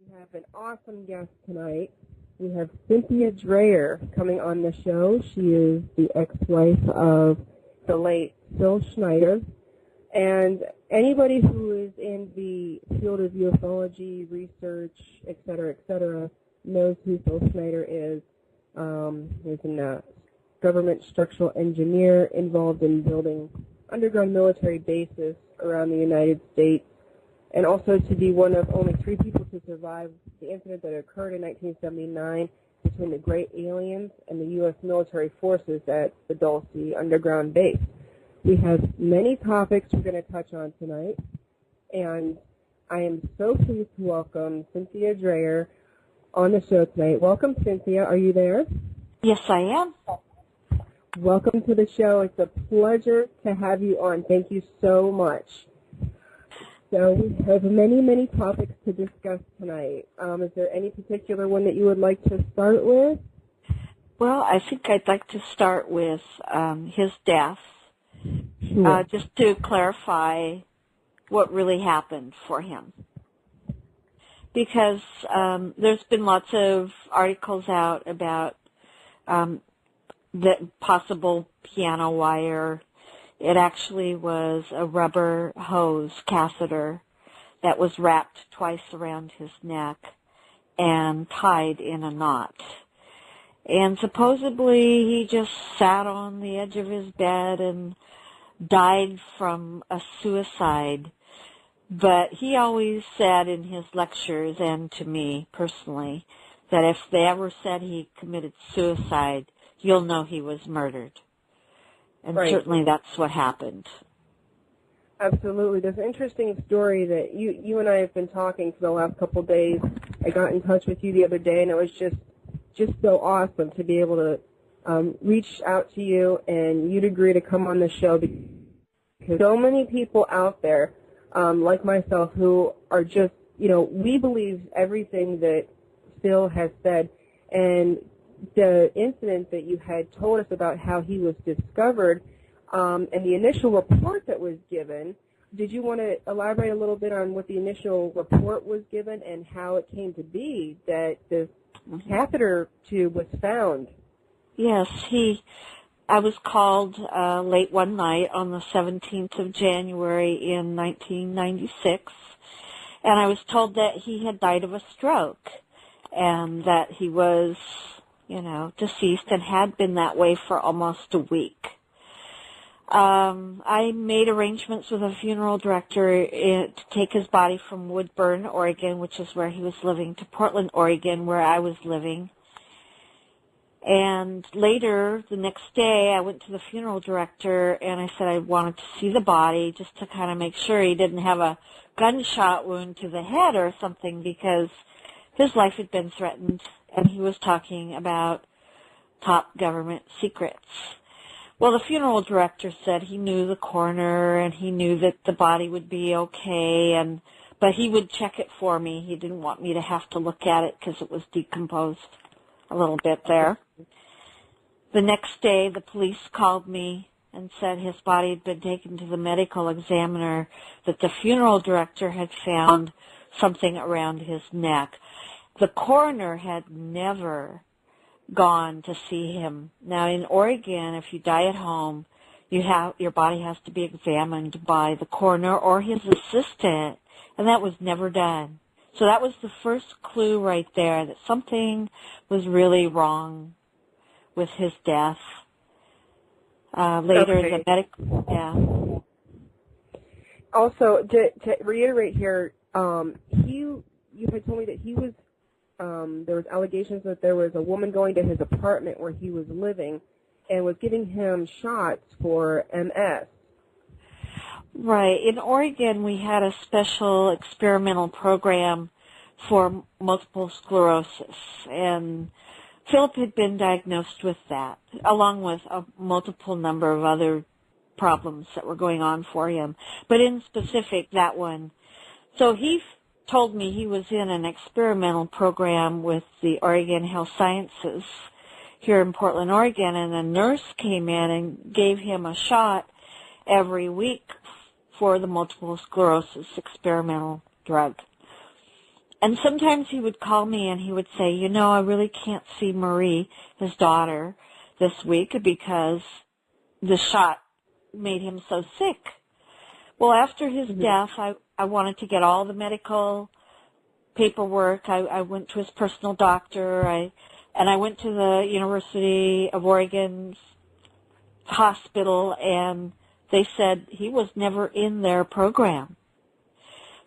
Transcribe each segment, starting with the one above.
We have an awesome guest tonight. We have Cynthia Dreyer coming on the show. She is the ex-wife of the late Phil Schneider. And anybody who is in the field of ufology, research, et cetera, knows who Phil Schneider is. He's a government structural engineer involved in building underground military bases around the United States, and also to be one of only 3 people to survive the incident that occurred in 1979 between the Great Aliens and the U.S. military forces at the Dulce underground base. We have many topics we're going to touch on tonight, and I am so pleased to welcome Cynthia Dreyer on the show tonight. Welcome, Cynthia. Are you there? Yes, I am. Welcome to the show. It's a pleasure to have you on. Thank you so much. So we have many, many topics to discuss tonight. Is there any particular one that you would like to start with? Well, I think I'd like to start with his death, just to clarify what really happened for him. Because there's been lots of articles out about the possible piano wire. It actually was a rubber hose catheter that was wrapped twice around his neck and tied in a knot. And supposedly he just sat on the edge of his bed and died from a suicide. But he always said in his lectures, and to me personally, that if they ever said he committed suicide, you'll know he was murdered. And right. Certainly that's what happened. Absolutely. There's an interesting story that you and I have been talking for the last couple of days. I got in touch with you the other day, and it was just so awesome to be able to reach out to you, and you'd agree to come on the show, because so many people out there, like myself, who are just, we believe everything that Phil has said. And the incident that you had told us about how he was discovered and the initial report that was given, did you want to elaborate a little bit on what the initial report was given and how it came to be that this catheter tube was found? Yes, I was called late one night on the 17th of January in 1996, and I was told that he had died of a stroke and that he was, deceased and had been that way for almost a week. I made arrangements with a funeral director to take his body from Woodburn, Oregon, which is where he was living, to Portland, Oregon, where I was living. And later, the next day, I went to the funeral director and I said I wanted to see the body just to kind of make sure he didn't have a gunshot wound to the head or something, because his life had been threatened and he was talking about top government secrets. Well, the funeral director said he knew the coroner and he knew that the body would be okay, but he would check it for me. He didn't want me to have to look at it because it was decomposed a little bit there. The next day, the police called me and said his body had been taken to the medical examiner, that the funeral director had found something around his neck. The coroner had never gone to see him. Now, in Oregon, if you die at home, your body has to be examined by the coroner or his assistant, and that was never done. So that was the first clue right there that something was really wrong with his death. Later, okay. the medical, yeah. Also, to reiterate here, you had told me that he was, there was allegations that there was a woman going to his apartment where he was living and was giving him shots for MS. Right. In Oregon, we had a special experimental program for multiple sclerosis, and Philip had been diagnosed with that, along with a multiple number of other problems that were going on for him. But in specific, that one. So he told me he was in an experimental program with the Oregon Health Sciences here in Portland, Oregon, and a nurse came in and gave him a shot every week for the multiple sclerosis experimental drug. And sometimes he would call me and he would say, you know, I really can't see Marie, his daughter, this week because the shot made him so sick. Well, after his death, I wanted to get all the medical paperwork. I went to his personal doctor. And I went to the University of Oregon's hospital, and they said he was never in their program.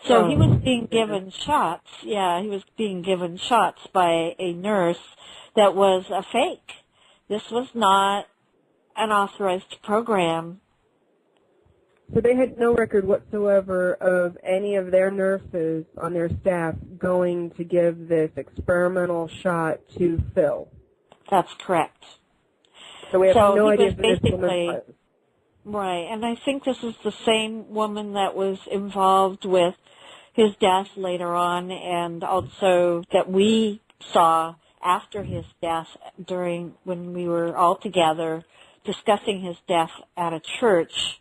So he was being given shots. Yeah, he was being given shots by a nurse that was a fake. This was not an authorized program. So they had no record whatsoever of any of their nurses on their staff going to give this experimental shot to Phil. That's correct. So we have no he idea was who this woman basically was. right, and I think this is the same woman that was involved with his death later on, and also that we saw after his death during when we were all together discussing his death at a church.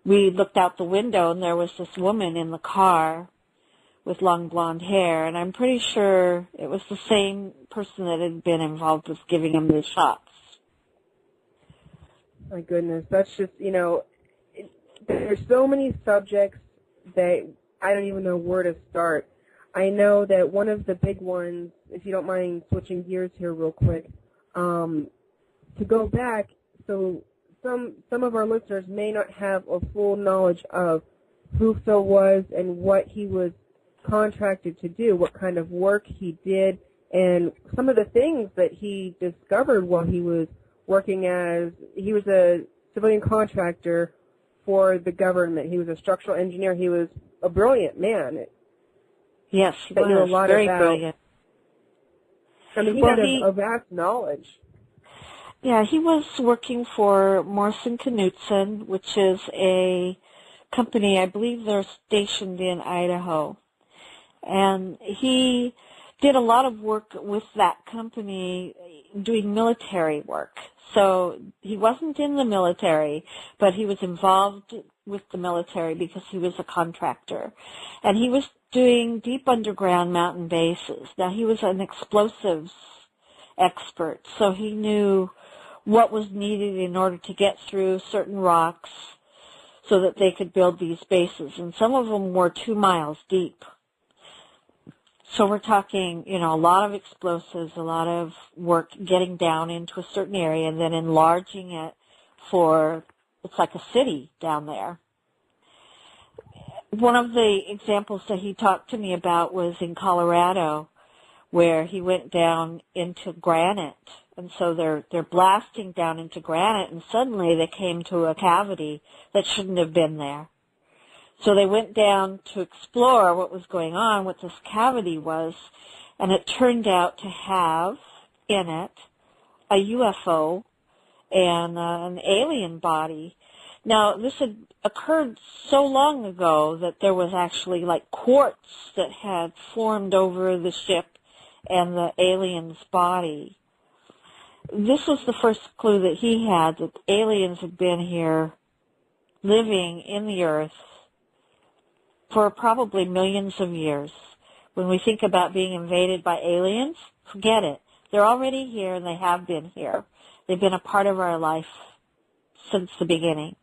We looked out the window and there was this woman in the car with long blonde hair, and I'm pretty sure it was the same person that had been involved with giving him the shots. My goodness, that's just, there's so many subjects that I don't even know where to start. I know that one of the big ones, if you don't mind switching gears here real quick, to go back, so some of our listeners may not have a full knowledge of who Phil was and what he was contracted to do, what kind of work he did, and some of the things that he discovered while he was working he was a civilian contractor for the government. He was a structural engineer. He was a brilliant man. Yes, he that was knew a lot very about. brilliant. I mean, he had a vast knowledge. Yeah, he was working for Morrison Knudsen, which is a company, I believe they're stationed in Idaho. And he did a lot of work with that company doing military work. So he wasn't in the military, but he was involved with the military because he was a contractor. And he was doing deep underground mountain bases. Now, he was an explosives expert, so he knew what was needed in order to get through certain rocks so that they could build these bases. And some of them were 2 miles deep. So we're talking, a lot of explosives, a lot of work getting down into a certain area and then enlarging it it's like a city down there. One of the examples that he talked to me about was in Colorado, where he went down into granite. And so they're blasting down into granite, and suddenly they came to a cavity that shouldn't have been there. So they went down to explore what was going on, what this cavity was, and it turned out to have in it a UFO and an alien body. Now, this had occurred so long ago that there was actually like quartz that had formed over the ship and the alien's body. This was the first clue that he had that aliens had been here living in the earth for probably millions of years. When we think about being invaded by aliens, forget it. They're already here and they have been here. They've been a part of our life since the beginning.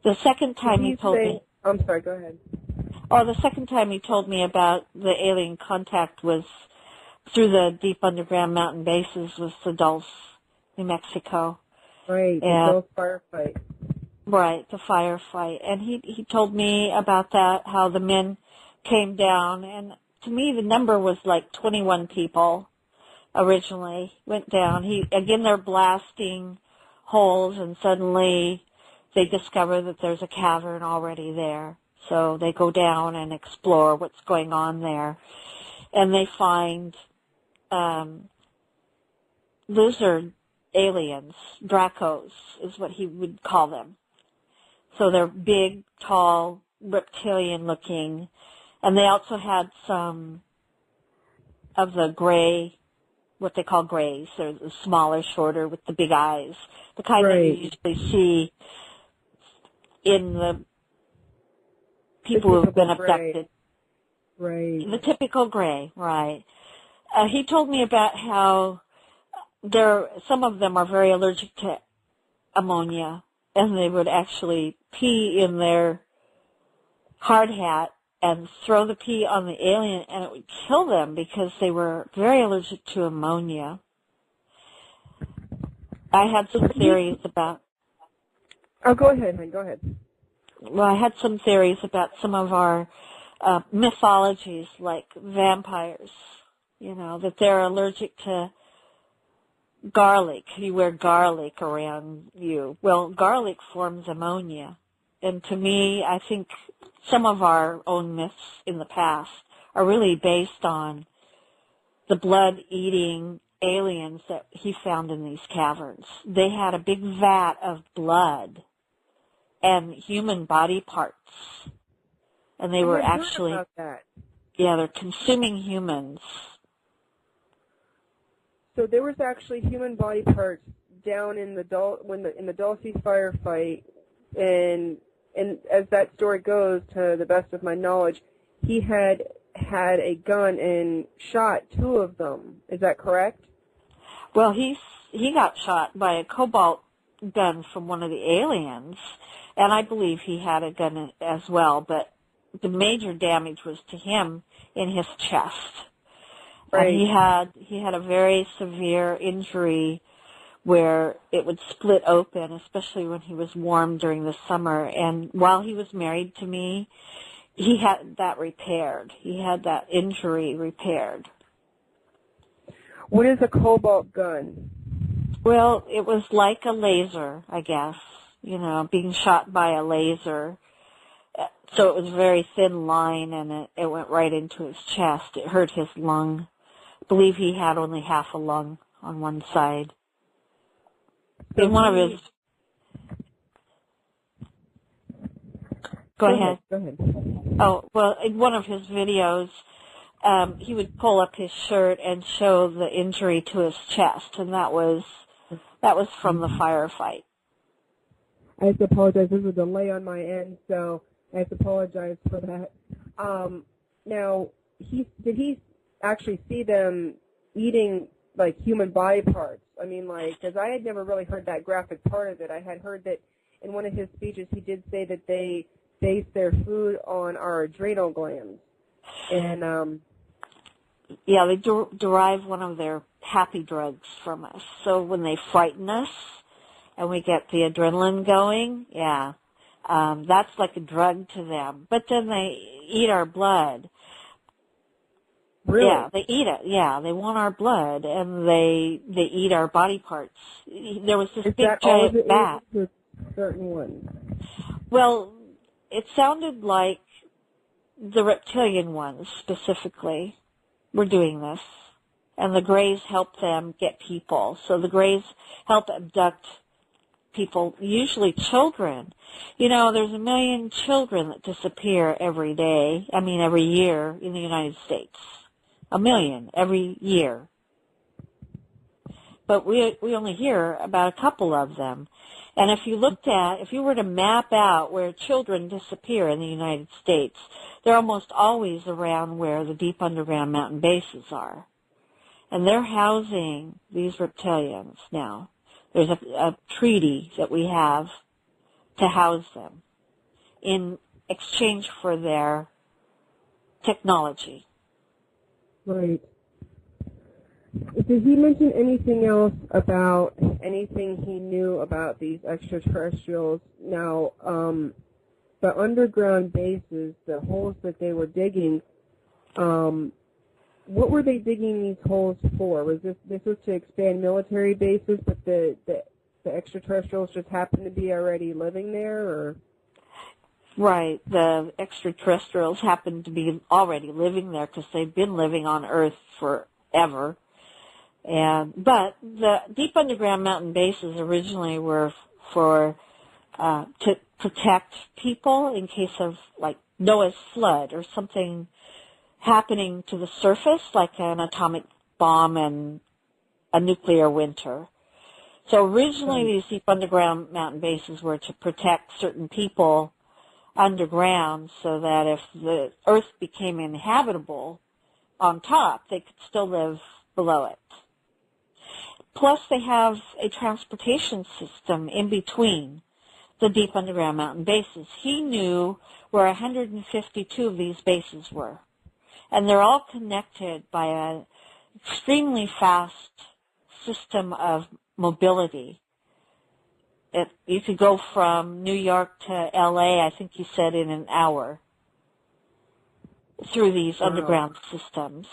The second time he told me... I'm sorry, go ahead. Oh, the second time he told me about the alien contact was through the deep underground mountain bases was the Dulce, New Mexico. Right, the Dulce firefight. Right, the firefight. And he told me about that, how the men came down. And to me, the number was like 21 people originally went down. They're blasting holes, and suddenly they discover that there's a cavern already there. So they go down and explore what's going on there. And they find lizard aliens, Dracos is what he would call them. So they're big, tall, reptilian-looking, and they also had some of the gray, what they call grays. They're the smaller, shorter, with the big eyes, the kind that you usually see in the people who have been abducted. Right. The typical gray, right. He told me about how some of them are very allergic to ammonia, and they would actually pee in their hard hat and throw the pee on the alien, and it would kill them because they were very allergic to ammonia. I had some theories about... Oh, go ahead, hon. Go ahead. Well, I had some theories about some of our mythologies, like vampires, that they're allergic to garlic. You wear garlic around you. Well, garlic forms ammonia. And to me, I think some of our own myths in the past are really based on the blood-eating aliens that he found in these caverns. They had a big vat of blood and human body parts. And they were actually, about that. Yeah, they're consuming humans. So there was actually human body parts down in the Dulce firefight, and as that story goes, to the best of my knowledge, he had a gun and shot 2 of them. Is that correct? Well, he got shot by a cobalt gun from one of the aliens, and I believe he had a gun as well, but the major damage was to him in his chest. Right. And he had a very severe injury where it would split open, especially when he was warm during the summer. And while he was married to me, he had that repaired. He had that injury repaired. What is a cobalt gun? Well, it was like a laser, I guess, being shot by a laser. So it was a very thin line, and it went right into his chest. It hurt his lung. I believe he had only half a lung on one side. So in one of his... Go ahead. Go ahead. Oh, well, in one of his videos, he would pull up his shirt and show the injury to his chest, and that was from the firefight. I have to apologize. There's a delay on my end, so I have to apologize for that. Now, did he actually see them eating, like, human body parts? I mean, like, because I had never really heard that graphic part of it. I had heard that in one of his speeches he did say that they base their food on our adrenal glands. And, yeah, they derive one of their happy drugs from us. So when they frighten us and we get the adrenaline going, yeah, that's like a drug to them. But then they eat our blood. Really? Yeah, they eat it. Yeah, they want our blood, and they eat our body parts. There was this big giant bat. Certain ones. Well, it sounded like the reptilian ones specifically were doing this, and the Greys help them get people. So the Greys help abduct people, usually children. There's 1 million children that disappear every year in the United States. 1 million every year. But we only hear about a couple of them. And if you were to map out where children disappear in the United States, they're almost always around where the deep underground mountain bases are. And they're housing these reptilians now. There's a treaty that we have to house them in exchange for their technology. Right. Did he mention anything else about anything he knew about these extraterrestrials? Now, the underground bases, the holes that they were digging, what were they digging these holes for? Was this was to expand military bases, but the extraterrestrials just happened to be already living there, or? Right. The extraterrestrials happen to be already living there because they've been living on Earth forever. But the deep underground mountain bases originally were to protect people in case of, like, Noah's flood or something happening to the surface, like an atomic bomb and a nuclear winter. So originally these deep underground mountain bases were to protect certain people underground so that if the Earth became inhabitable on top, they could still live below it. Plus, they have a transportation system in between the deep underground mountain bases. He knew where 152 of these bases were, and they're all connected by an extremely fast system of mobility. You could go from New York to L.A., I think he said, in an hour through these underground systems.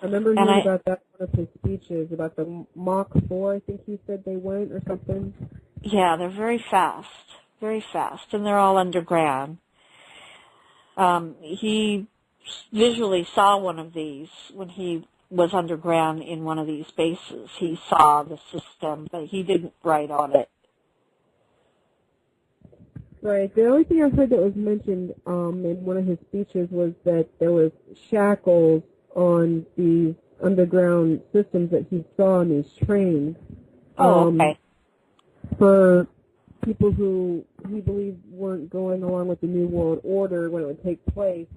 I remember hearing about that in one of his speeches, about the Mach 4, I think he said they went or something. Yeah, they're very fast, and they're all underground. He visually saw one of these when he was underground in one of these bases. He saw the system, but he didn't write on it. Right. The only thing I heard that was mentioned in one of his speeches was that there was shackles on these underground systems that he saw on these trains. Okay. For people who he believed weren't going along with the New World Order when it would take place,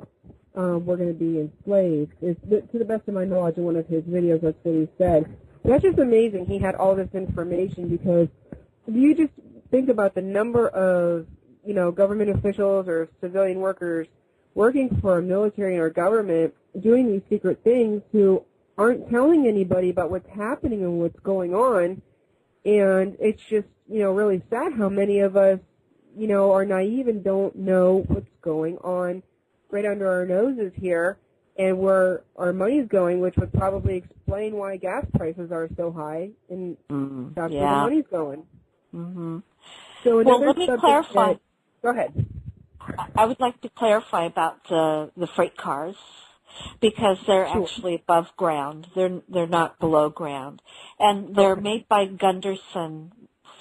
were going to be enslaved. To the best of my knowledge, in one of his videos, that's what he said. That's just amazing. He had all this information because if you just think about the number of, government officials or civilian workers working for a military or government doing these secret things who aren't telling anybody about what's happening and what's going on. And it's just, really sad how many of us, are naive and don't know what's going on right under our noses here and where our money's going, which would probably explain why gas prices are so high, and that's where the money's going. Mm-hmm. So let me clarify. Go ahead. I would like to clarify about the freight cars, because they're actually above ground. They're not below ground, and they're made by Gunderson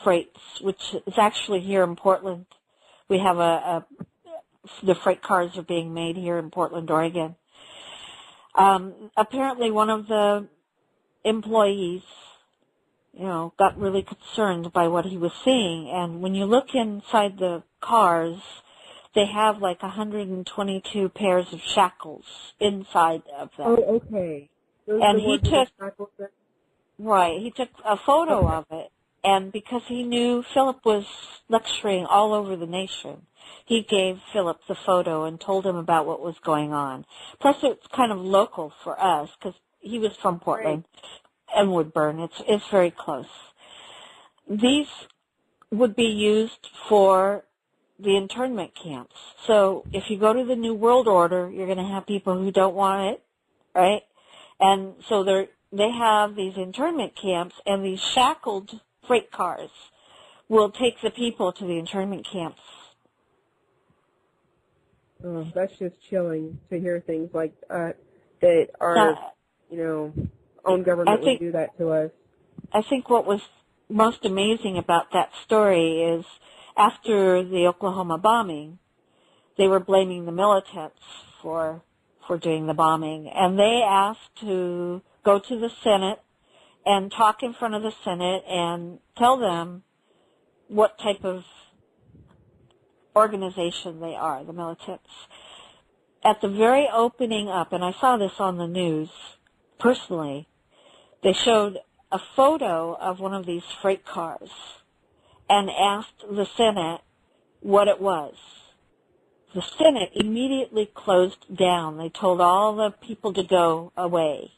Freights, which is actually here in Portland. We have the freight cars are being made here in Portland, Oregon. Apparently, one of the employees, got really concerned by what he was seeing, and when you look inside the cars, they have like 122 pairs of shackles inside of them. Oh, okay. And he took a photo of it, and because he knew Philip was lecturing all over the nation, he gave Philip the photo and told him about what was going on. Plus, it's kind of local for us because he was from Portland and Woodburn. It's very close. These would be used for the internment camps. So if you go to the New World Order, you're going to have people who don't want it, right? And so they have these internment camps, and these shackled freight cars will take the people to the internment camps. Oh, that's just chilling to hear things like that our, own government would do that to us. I think what was most amazing about that story is after the Oklahoma bombing, they were blaming the militants for doing the bombing, and they asked to go to the Senate and talk in front of the Senate and tell them what type of organization they are, the militants. At the very opening up, and I saw this on the news personally, they showed a photo of one of these freight cars and asked the Senate what it was. The Senate immediately closed down. They told all the people to go away.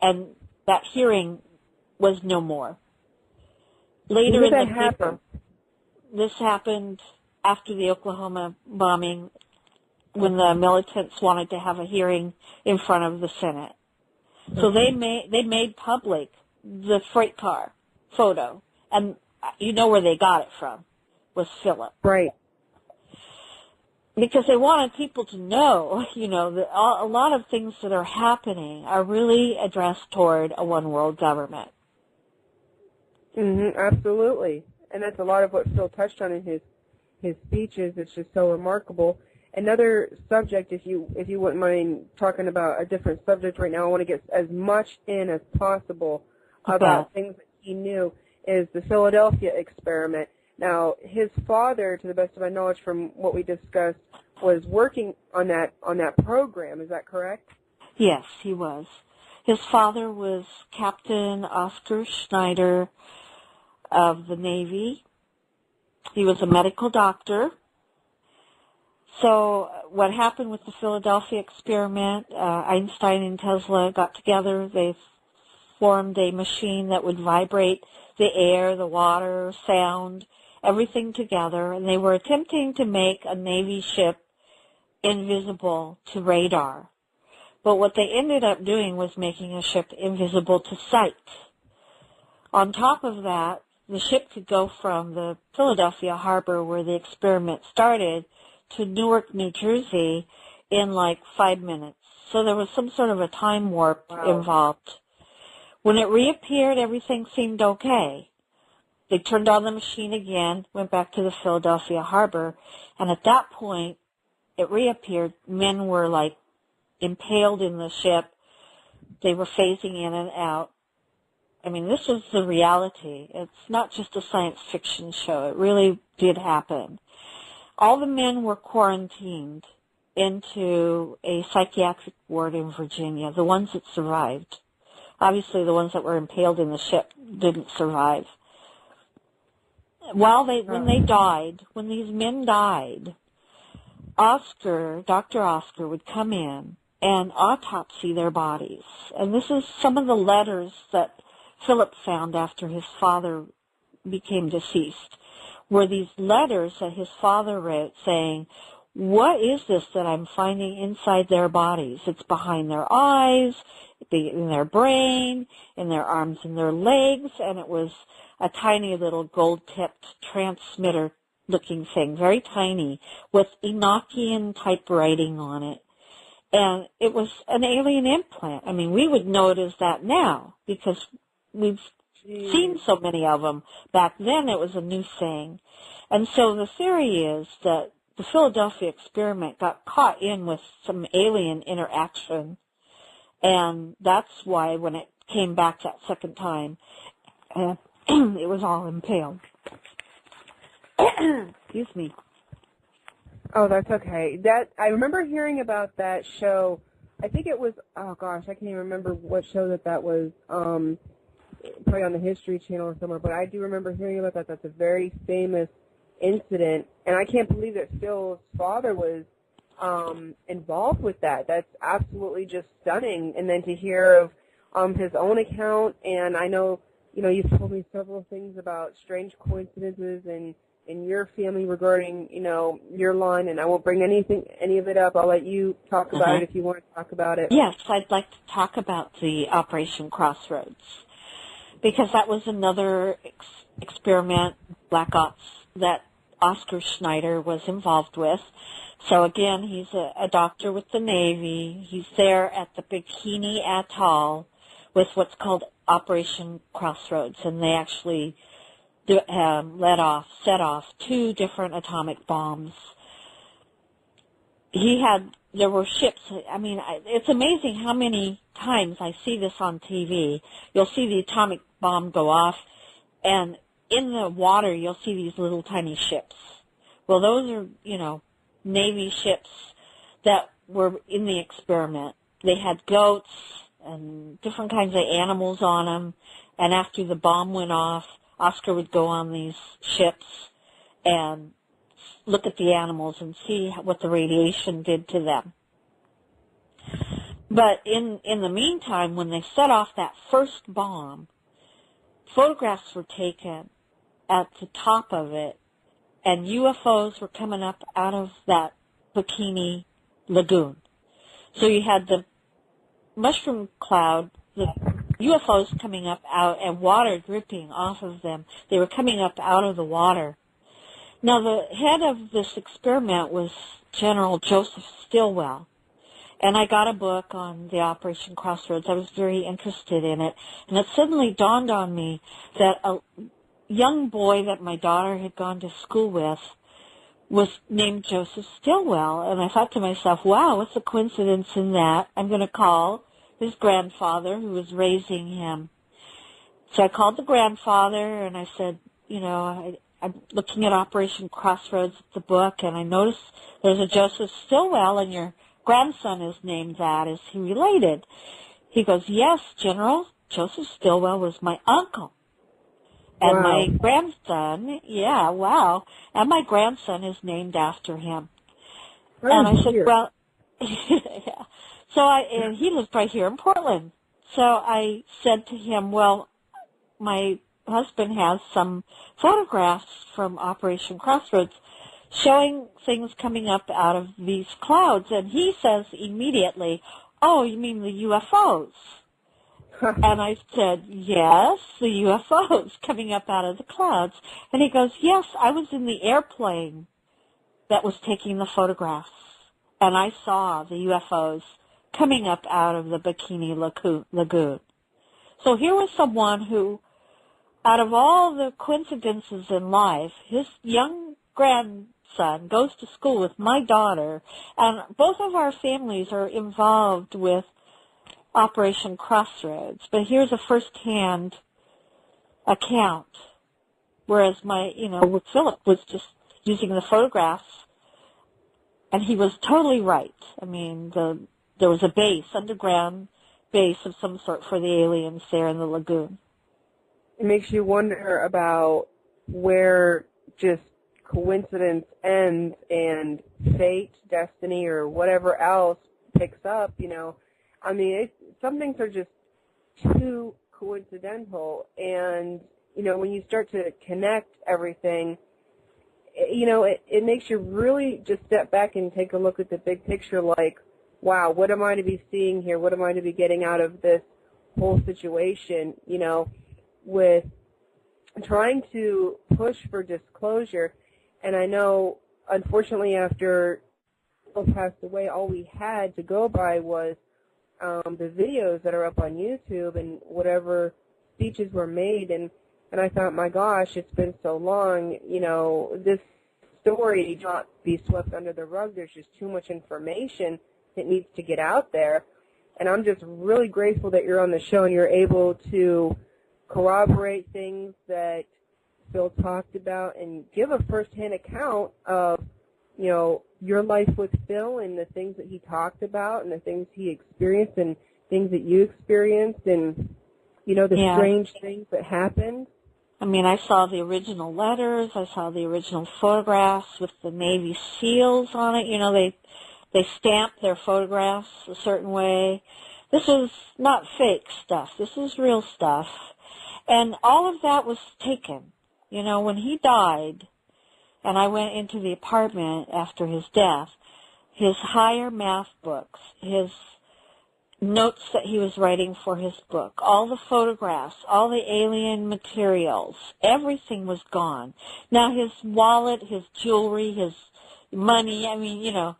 And that hearing was no more. Later in the paper, this happened after the Oklahoma bombing, when the militants wanted to have a hearing in front of the Senate. So they made public the freight car photo, and you know where they got it from, was Philip. Right. Because they wanted people to know, that a lot of things that are happening are really addressed toward a one-world government. Absolutely. And that's a lot of what Phil touched on in his speeches. It's just so remarkable. Another subject, if you wouldn't mind talking about a different subject right now, I want to get as much in as possible about things that he knew, is the Philadelphia experiment. Now, his father, to the best of my knowledge from what we discussed, was working on that program. Is that correct? Yes, he was. His father was Captain Oscar Schneider of the Navy. He was a medical doctor. So what happened with the Philadelphia experiment, Einstein and Tesla got together. They formed a machine that would vibrate the air, the water, sound, everything together. And they were attempting to make a Navy ship invisible to radar. But what they ended up doing was making a ship invisible to sight. On top of that, the ship could go from the Philadelphia harbor where the experiment started to Newark, New Jersey in like 5 minutes. So there was some sort of a time warp involved. When it reappeared, everything seemed okay. They turned on the machine again, went back to the Philadelphia harbor, and at that point, it reappeared. Men were like impaled in the ship. They were phasing in and out. I mean, this was the reality. It's not just a science fiction show. It really did happen. All the men were quarantined into a psychiatric ward in Virginia, the ones that survived. Obviously, the ones that were impaled in the ship didn't survive. When these men died, Dr. Oscar would come in and autopsy their bodies. And this is some of the letters that Philip found after his father became deceased, were these letters that his father wrote saying, what is this that I'm finding inside their bodies? It's behind their eyes, in their brain, in their arms and their legs, and it was a tiny little gold-tipped transmitter-looking thing, very tiny, with Enochian type writing on it. And it was an alien implant. I mean, we would know it as that now because we've seen so many of them. Back then it was a new thing. And so the theory is that the Philadelphia experiment got caught in with some alien interaction. And that's why when it came back that second time, it was all impaled. Excuse me. Oh, that's okay. I remember hearing about that show. I think it was, oh gosh, I can't even remember what show that was, probably on the History Channel or somewhere, but I do remember hearing about that. That's a very famous incident, and I can't believe that Phil's father was involved with that. That's absolutely just stunning. And then to hear of his own account, and I know, you've told me several things about strange coincidences in your family regarding, your line, and I won't bring any of it up. I'll let you talk about it if you want to talk about it. Yes, I'd like to talk about the Operation Crossroads, because that was another experiment, Black Ops, that Oscar Schneider was involved with. So again, he's a doctor with the Navy. He's there at the Bikini Atoll with what's called Operation Crossroads, and they actually set off 2 different atomic bombs. There were ships. I mean, it's amazing how many times I see this on TV. You'll see the atomic bomb go off, and in the water you'll see these little tiny ships. Well, those are, Navy ships that were in the experiment. They had goats and different kinds of animals on them, and after the bomb went off, Oscar would go on these ships and look at the animals and see what the radiation did to them. But in the meantime, when they set off that first bomb, photographs were taken at the top of it, and UFOs were coming up out of that Bikini Lagoon. So you had the mushroom cloud, the UFOs coming up out, and water dripping off of them. They were coming up out of the water. Now, the head of this experiment was General Joseph Stilwell, and I got a book on the Operation Crossroads. I was very interested in it, and it suddenly dawned on me that a young boy that my daughter had gone to school with was named Joseph Stilwell, and I thought to myself, wow, what's the coincidence in that? I'm going to call his grandfather who was raising him. So I called the grandfather, and I said, I'm looking at Operation Crossroads, the book, and I notice there's a Joseph Stilwell, and your grandson is named that. Is he related? He goes, yes, General. Joseph Stilwell was my uncle. And Wow. my grandson, yeah, wow. And my grandson is named after him. And I said, well, yeah. So and he lives right here in Portland. So I said to him, well, my husband has some photographs from Operation Crossroads showing things coming up out of these clouds. And he says immediately, oh, you mean the UFOs? And I said, yes, the UFOs coming up out of the clouds. And he goes, yes, I was in the airplane that was taking the photographs. And I saw the UFOs coming up out of the Bikini Lagoon. So here was someone who, out of all the coincidences in life, his young grandson goes to school with my daughter, and both of our families are involved with Operation Crossroads. But here's a first-hand account, whereas Philip was just using the photographs, and he was totally right. I mean, there was a base, underground base of some sort for the aliens there in the lagoon. It makes you wonder about where just coincidence ends and fate, destiny, or whatever else picks up, I mean, some things are just too coincidental, and, when you start to connect everything, it makes you really just step back and take a look at the big picture like, wow, what am I to be seeing here? What am I to be getting out of this whole situation, with trying to push for disclosure. And I know, unfortunately, after Phil passed away, all we had to go by was the videos that are up on YouTube and whatever speeches were made. And I thought, my gosh, it's been so long, this story not be swept under the rug. There's just too much information that needs to get out there. And I'm just really grateful that you're on the show and you're able to corroborate things that Phil talked about and give a first-hand account of, your life with Phil and the things that he talked about and the things he experienced and things that you experienced and, the strange things that happened. I mean, I saw the original letters. I saw the original photographs with the Navy SEALs on it. They stamped their photographs a certain way. This was not fake stuff. This was real stuff. And all of that was taken. When he died, and I went into the apartment after his death, his higher math books, his notes that he was writing for his book, all the photographs, all the alien materials, everything was gone. Now his wallet, his jewelry, his money, I mean,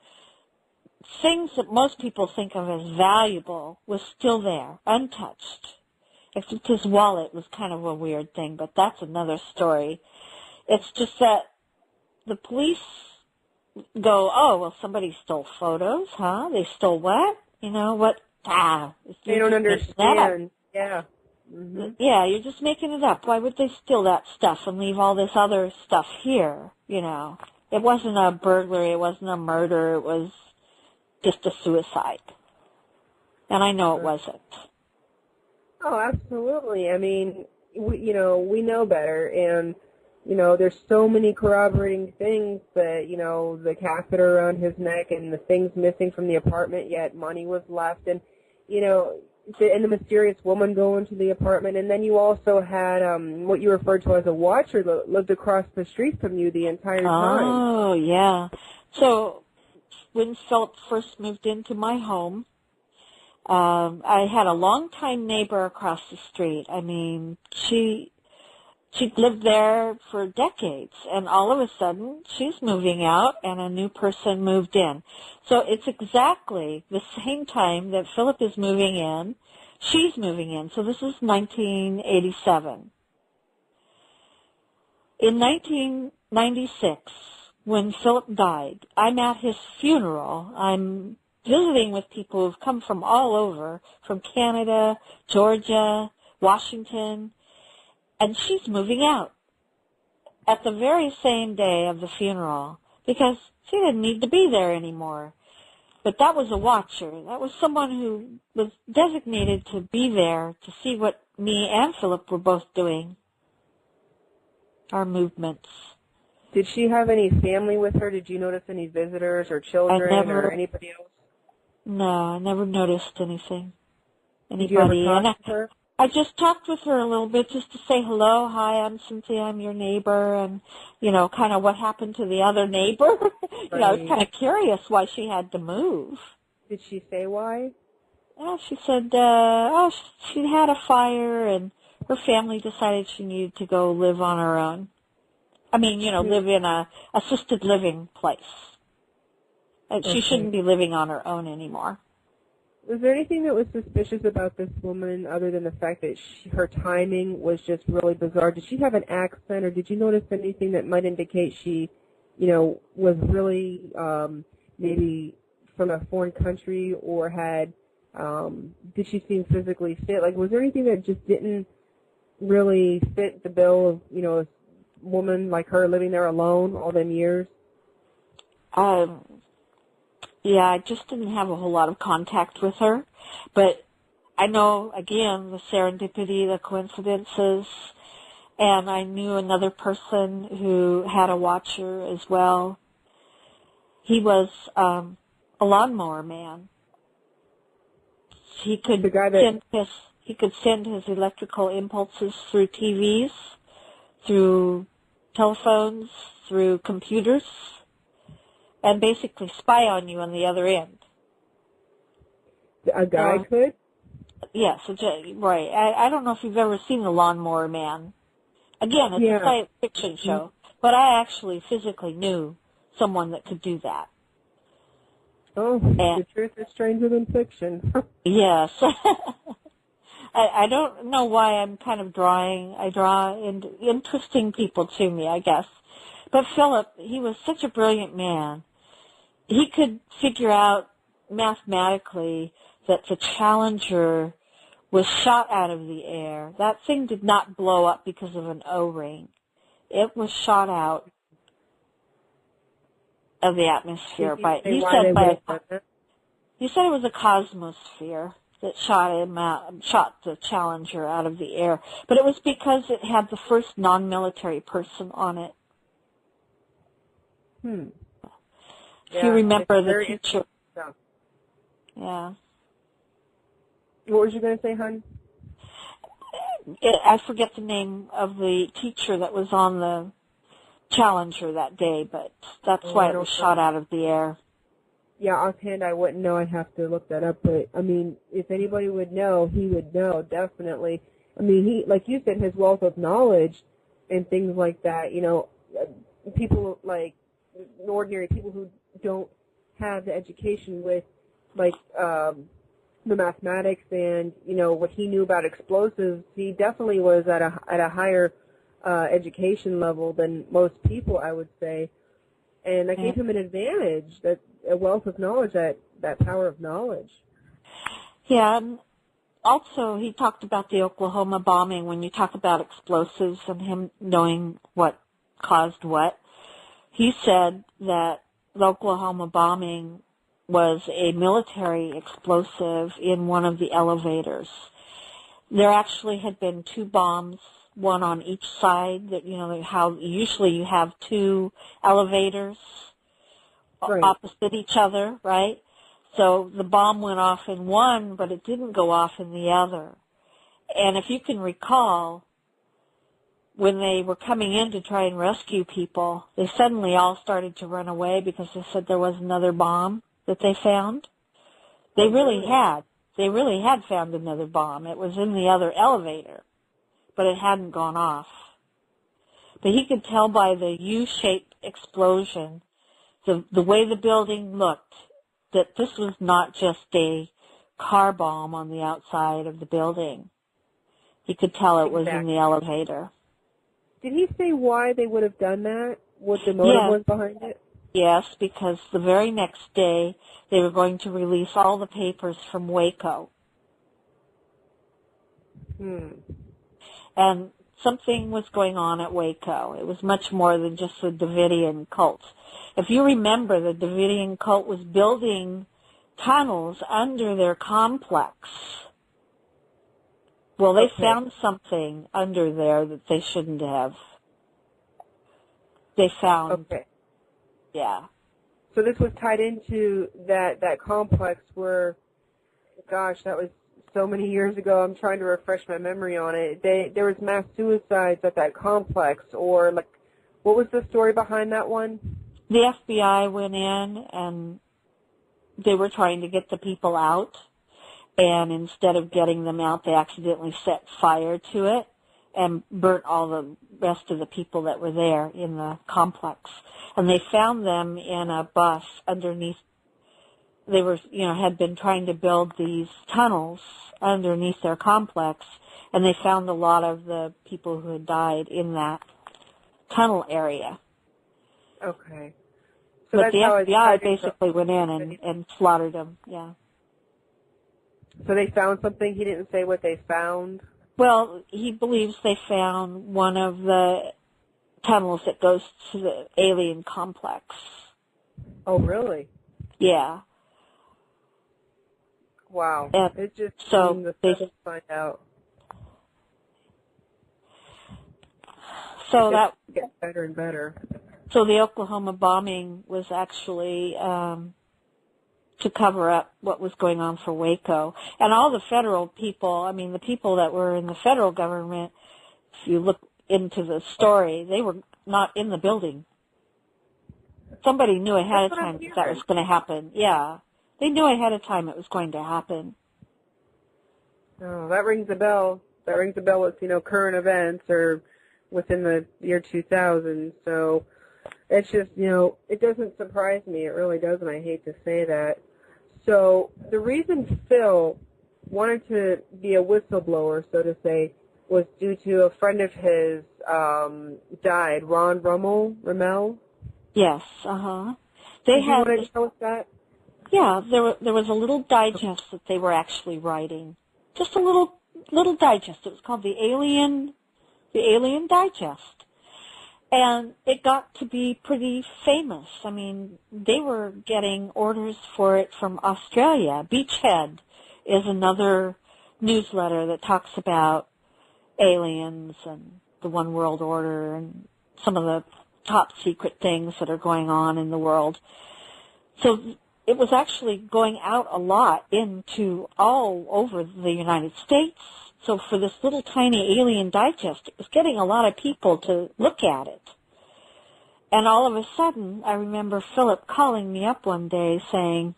things that most people think of as valuable was still there, untouched. Except his wallet was kind of a weird thing, but that's another story. It's just that the police go, oh, well, somebody stole photos, huh? They stole what? What? They don't understand. Yeah. Mm-hmm. Yeah, you're just making it up. Why would they steal that stuff and leave all this other stuff here? It wasn't a burglary. It wasn't a murder. It was just a suicide. And I know it wasn't. Oh, absolutely. I mean, we know better, and, there's so many corroborating things that, the catheter around his neck and the things missing from the apartment, yet money was left, and, and the mysterious woman going to the apartment, and then you also had what you referred to as a watcher that lived across the street from you the entire time. Oh, yeah. So when Philip first moved into my home, I had a longtime neighbor across the street. I mean, she'd lived there for decades, and all of a sudden she's moving out and a new person moved in. So it's exactly the same time that Philip is moving in, she's moving in. So this is 1987. In 1996, when Philip died, I'm at his funeral. I'm visiting with people who've come from all over, from Canada, Georgia, Washington, and she's moving out. at the very same day of the funeral because she didn't need to be there anymore. But that was a watcher. That was someone who was designated to be there to see what me and Philip were both doing, our movements. Did she have any family with her? Did you notice any visitors or children or anybody else? No, I never noticed anything. Did you ever talk to her? I just talked with her a little bit just to say hello. Hi, I'm Cynthia. I'm your neighbor. And, kind of what happened to the other neighbor. I was kind of curious why she had to move. Did she say why? Well, she said, she had a fire and her family decided she needed to go live on her own. I mean, live in a assisted living place. She shouldn't be living on her own anymore. Was there anything that was suspicious about this woman other than the fact that her timing was just really bizarre? Did she have an accent, or did you notice anything that might indicate she, was really maybe from a foreign country, or did she seem physically fit? Like, was there anything that just didn't really fit the bill of, a woman like her living there alone all them years? Yeah, I just didn't have a whole lot of contact with her. But I know, again, the serendipity, the coincidences, and I knew another person who had a watcher as well. He was a lawnmower man. He could send his electrical impulses through TVs, through telephones, through computers, and basically spy on you on the other end. A guy could? Yes, right. I don't know if you've ever seen The Lawnmower Man. Again, it's a science fiction show, but I actually physically knew someone that could do that. Oh, the truth is stranger than fiction. Yes. I don't know why I'm kind of I draw interesting people to me, I guess. But Philip, he was such a brilliant man. He could figure out mathematically that the Challenger was shot out of the air. That thing did not blow up because of an O-ring. It was shot out of the atmosphere he said it was a cosmosphere that shot the Challenger out of the air. But it was because it had the first non-military person on it. If you remember the teacher. Yeah. What was you going to say, hon? I forget the name of the teacher that was on the Challenger that day, but that's why it was shot out of the air. Yeah, offhand I wouldn't know. I'd have to look that up. But, I mean, if anybody would know, he would know, definitely. I mean, he, like you said, his wealth of knowledge and things like that, people like ordinary people who don't have the education with, like, the mathematics and, what he knew about explosives, he definitely was at a higher education level than most people, I would say. And that gave him an advantage, that a wealth of knowledge, that power of knowledge. Yeah, and also he talked about the Oklahoma bombing when you talk about explosives and him knowing what caused what. He said that the Oklahoma bombing was a military explosive in one of the elevators. There actually had been 2 bombs, one on each side, that how usually you have 2 elevators opposite each other, right? So the bomb went off in one, but it didn't go off in the other. And if you can recall, when they were coming in to try and rescue people, they suddenly all started to run away because they said there was another bomb that they found. They really had found another bomb. It was in the other elevator, but it hadn't gone off. But he could tell by the U-shaped explosion, the way the building looked, that this was not just a car bomb on the outside of the building. He could tell it was in the elevator. Did he say why they would have done that? What the motive was behind it? Yes, because the very next day they were going to release all the papers from Waco. And something was going on at Waco. It was much more than just the Davidian cult. If you remember, the Davidian cult was building tunnels under their complex. Well, they found something under there that they shouldn't have. They found, yeah. So this was tied into that complex where, gosh, that was so many years ago. I'm trying to refresh my memory on it. There was mass suicides at that complex, or like, what was the story behind that one? The FBI went in and they were trying to get the people out, and instead of getting them out, they accidentally set fire to it and burnt all the rest of the people that were there in the complex. And they found them in a bus underneath. They were, had been trying to build these tunnels underneath their complex, and they found a lot of the people who had died in that tunnel area. Okay. So but the FBI basically went in and slaughtered them, yeah. So they found something? He didn't say what they found? Well, he believes they found one of the tunnels that goes to the alien complex. Oh, really? Yeah. Wow. And it just so they just find out. So that gets better and better. So the Oklahoma bombing was actually to cover up what was going on for Waco. And all the federal people, the people that were in the federal government, if you look into the story, they were not in the building. Somebody knew ahead of time that was going to happen. Yeah. They knew ahead of time it was going to happen. Oh, that rings a bell. That rings a bell with, current events or within the year 2000. So it's just, it doesn't surprise me. It really doesn't. I hate to say that. So the reason Phil wanted to be a whistleblower, so to say, was due to a friend of his died, Ron Rummel? Yes, uh-huh. Did you want to tell us that? Yeah, there was a little digest that they were actually writing. Just a little digest. It was called the Alien Digest. And it got to be pretty famous. They were getting orders for it from Australia. Beachhead is another newsletter that talks about aliens and the One World Order and some of the top secret things that are going on in the world. So it was actually going out a lot into all over the United States. So for this little tiny Alien Digest, it was getting a lot of people to look at it. And all of a sudden, I remember Philip calling me up one day saying,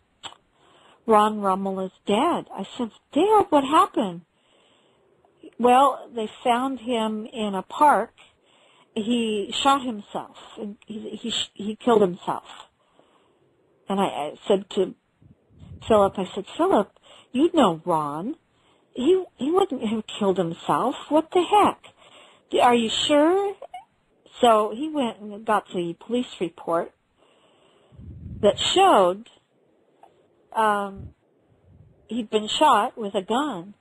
Ron Rummel is dead. I said, Dad, what happened? Well, they found him in a park. He shot himself. He killed himself. And I said to Philip, Philip, you know Ron. He wouldn't have killed himself. What the heck? Are you sure? So he went and got the police report that showed he'd been shot with a gun,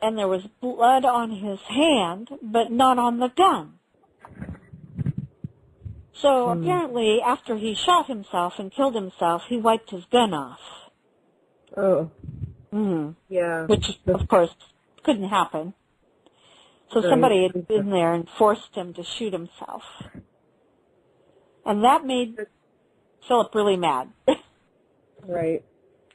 and there was blood on his hand, but not on the gun. So apparently, after he shot himself and killed himself, he wiped his gun off. Oh. Mm-hmm. Yeah. Which, of course, couldn't happen. So somebody had been there and forced him to shoot himself. And that made Philip really mad. Right.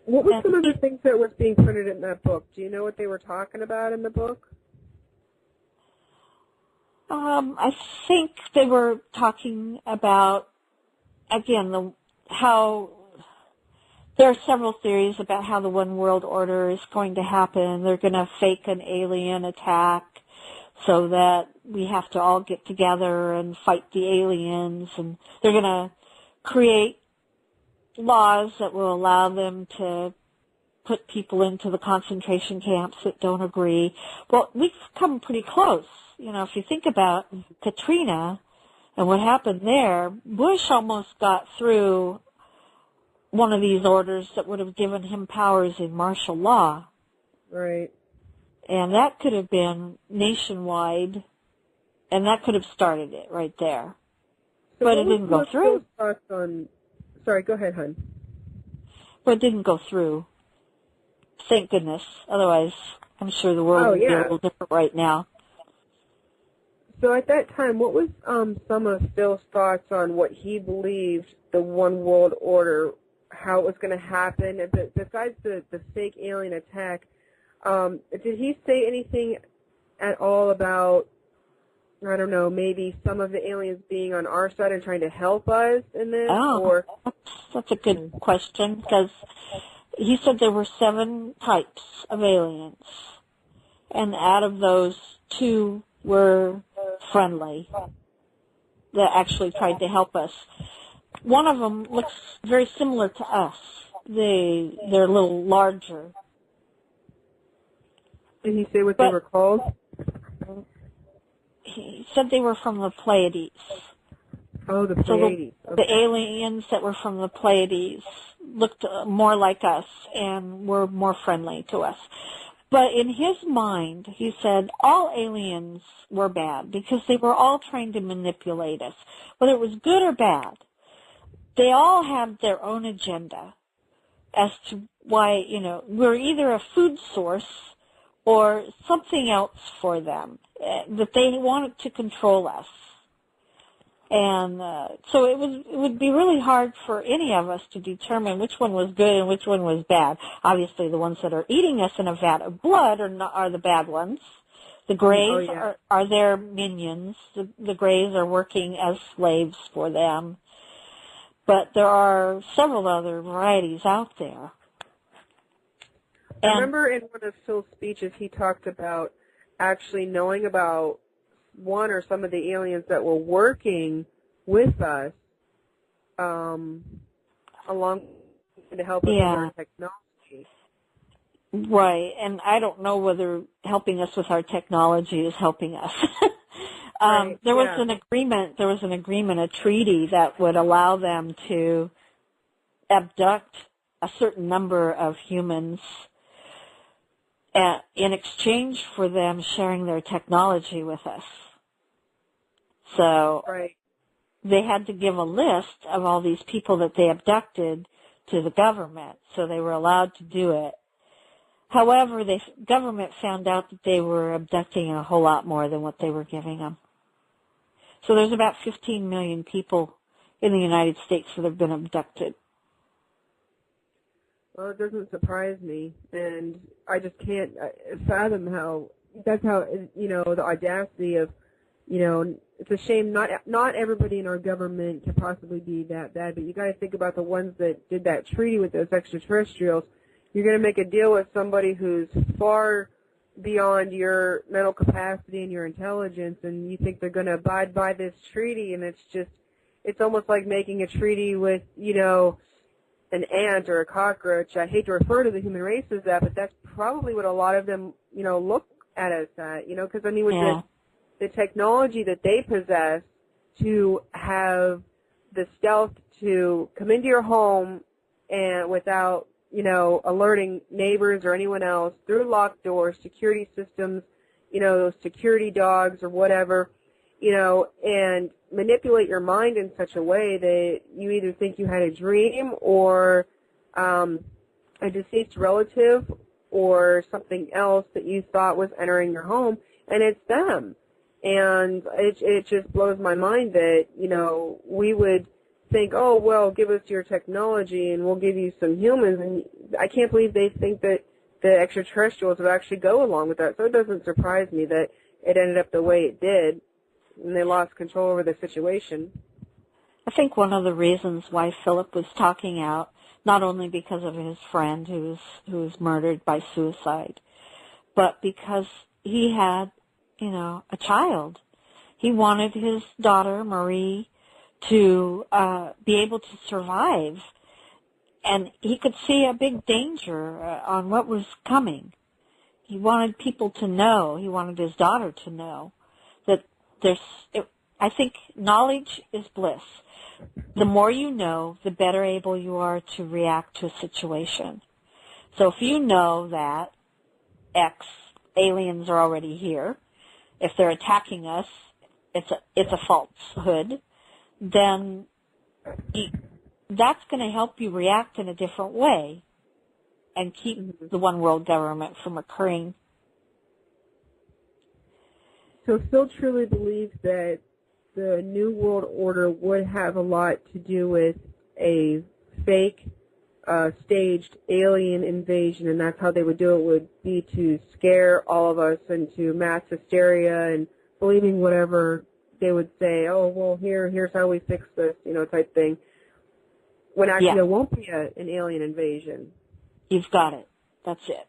What was some of the things that was being printed in that book? Do you know what they were talking about in the book? I think they were talking about, again, how there are several theories about how the One World Order is going to happen. They're going to fake an alien attack so that we have to all get together and fight the aliens, and they're going to create laws that will allow them to put people into the concentration camps that don't agree. Well, we've come pretty close. If you think about Katrina and what happened there, Bush almost got through one of these orders that would have given him powers in martial law. Right. And that could have been nationwide, and that could have started it right there. So but it didn't go through. Sorry, go ahead, hon. But it didn't go through. Thank goodness. Otherwise, I'm sure the world would be a little different right now. So at that time, what was some of Phil's thoughts on what he believed the one world order, how it was going to happen? Besides the fake alien attack, did he say anything at all about, I don't know, maybe some of the aliens being on our side and trying to help us in this? That's a good question, because he said there were 7 types of aliens, and out of those, 2 were friendly that actually tried to help us. One of them looks very similar to us. They're a little larger. Did he say what they were called? He said they were from the Pleiades. Oh, the Pleiades. So the aliens that were from the Pleiades looked more like us and were more friendly to us. But in his mind, he said all aliens were bad because they were all trying to manipulate us. Whether it was good or bad, they all had their own agenda as to why, we're either a food source or something else for them, that they wanted to control us. And so it would be really hard for any of us to determine which one was good and which one was bad. Obviously, the ones that are eating us in a vat of blood are the bad ones. The Greys are their minions. The Greys are working as slaves for them. But there are several other varieties out there. I remember in one of Phil's speeches he talked about actually knowing about one or some of the aliens that were working with us along to help us with our technology. Right, and I don't know whether helping us with our technology is helping us. There was an agreement, a treaty that would allow them to abduct a certain number of humans in exchange for them sharing their technology with us. So they had to give a list of all these people that they abducted to the government, so they were allowed to do it. However, the government found out that they were abducting a whole lot more than what they were giving them. So there's about 15 million people in the United States that have been abducted. Well, it doesn't surprise me, and I just can't fathom how, that's how, the audacity of, it's a shame not everybody in our government can possibly be that bad, but you got to think about the ones that did that treaty with those extraterrestrials. You're going to make a deal with somebody who's far beyond your mental capacity and your intelligence, and you think they're going to abide by this treaty, and it's almost like making a treaty with, an ant or a cockroach. I hate to refer to the human race as that, but that's probably what a lot of them, look at us at, because with the technology that they possess to have the stealth to come into your home and without, alerting neighbors or anyone else through locked doors, security systems, those security dogs or whatever, and manipulate your mind in such a way that you either think you had a dream or a deceased relative or something else that you thought was entering your home, and it's them. And it just blows my mind that, we would think, oh, well, give us your technology and we'll give you some humans. And I can't believe they think that the extraterrestrials would actually go along with that. So it doesn't surprise me that it ended up the way it did and they lost control over the situation. I think one of the reasons why Philip was talking out, not only because of his friend who was murdered by suicide, but because he had, a child. He wanted his daughter, Marie, to be able to survive. And he could see a big danger on what was coming. He wanted people to know, he wanted his daughter to know that I think knowledge is bliss. The more you know, the better able you are to react to a situation. So if you know that X aliens are already here. If they're attacking us, it's a falsehood. Then that's going to help you react in a different way and keep the one world government from occurring. So Phil truly believes that the New World Order would have a lot to do with a fake, staged alien invasion, and that's how they would do it, would be to scare all of us into mass hysteria and believing whatever they would say, oh, well, here's how we fix this, type thing, when actually there won't be an alien invasion. You've got it. That's it.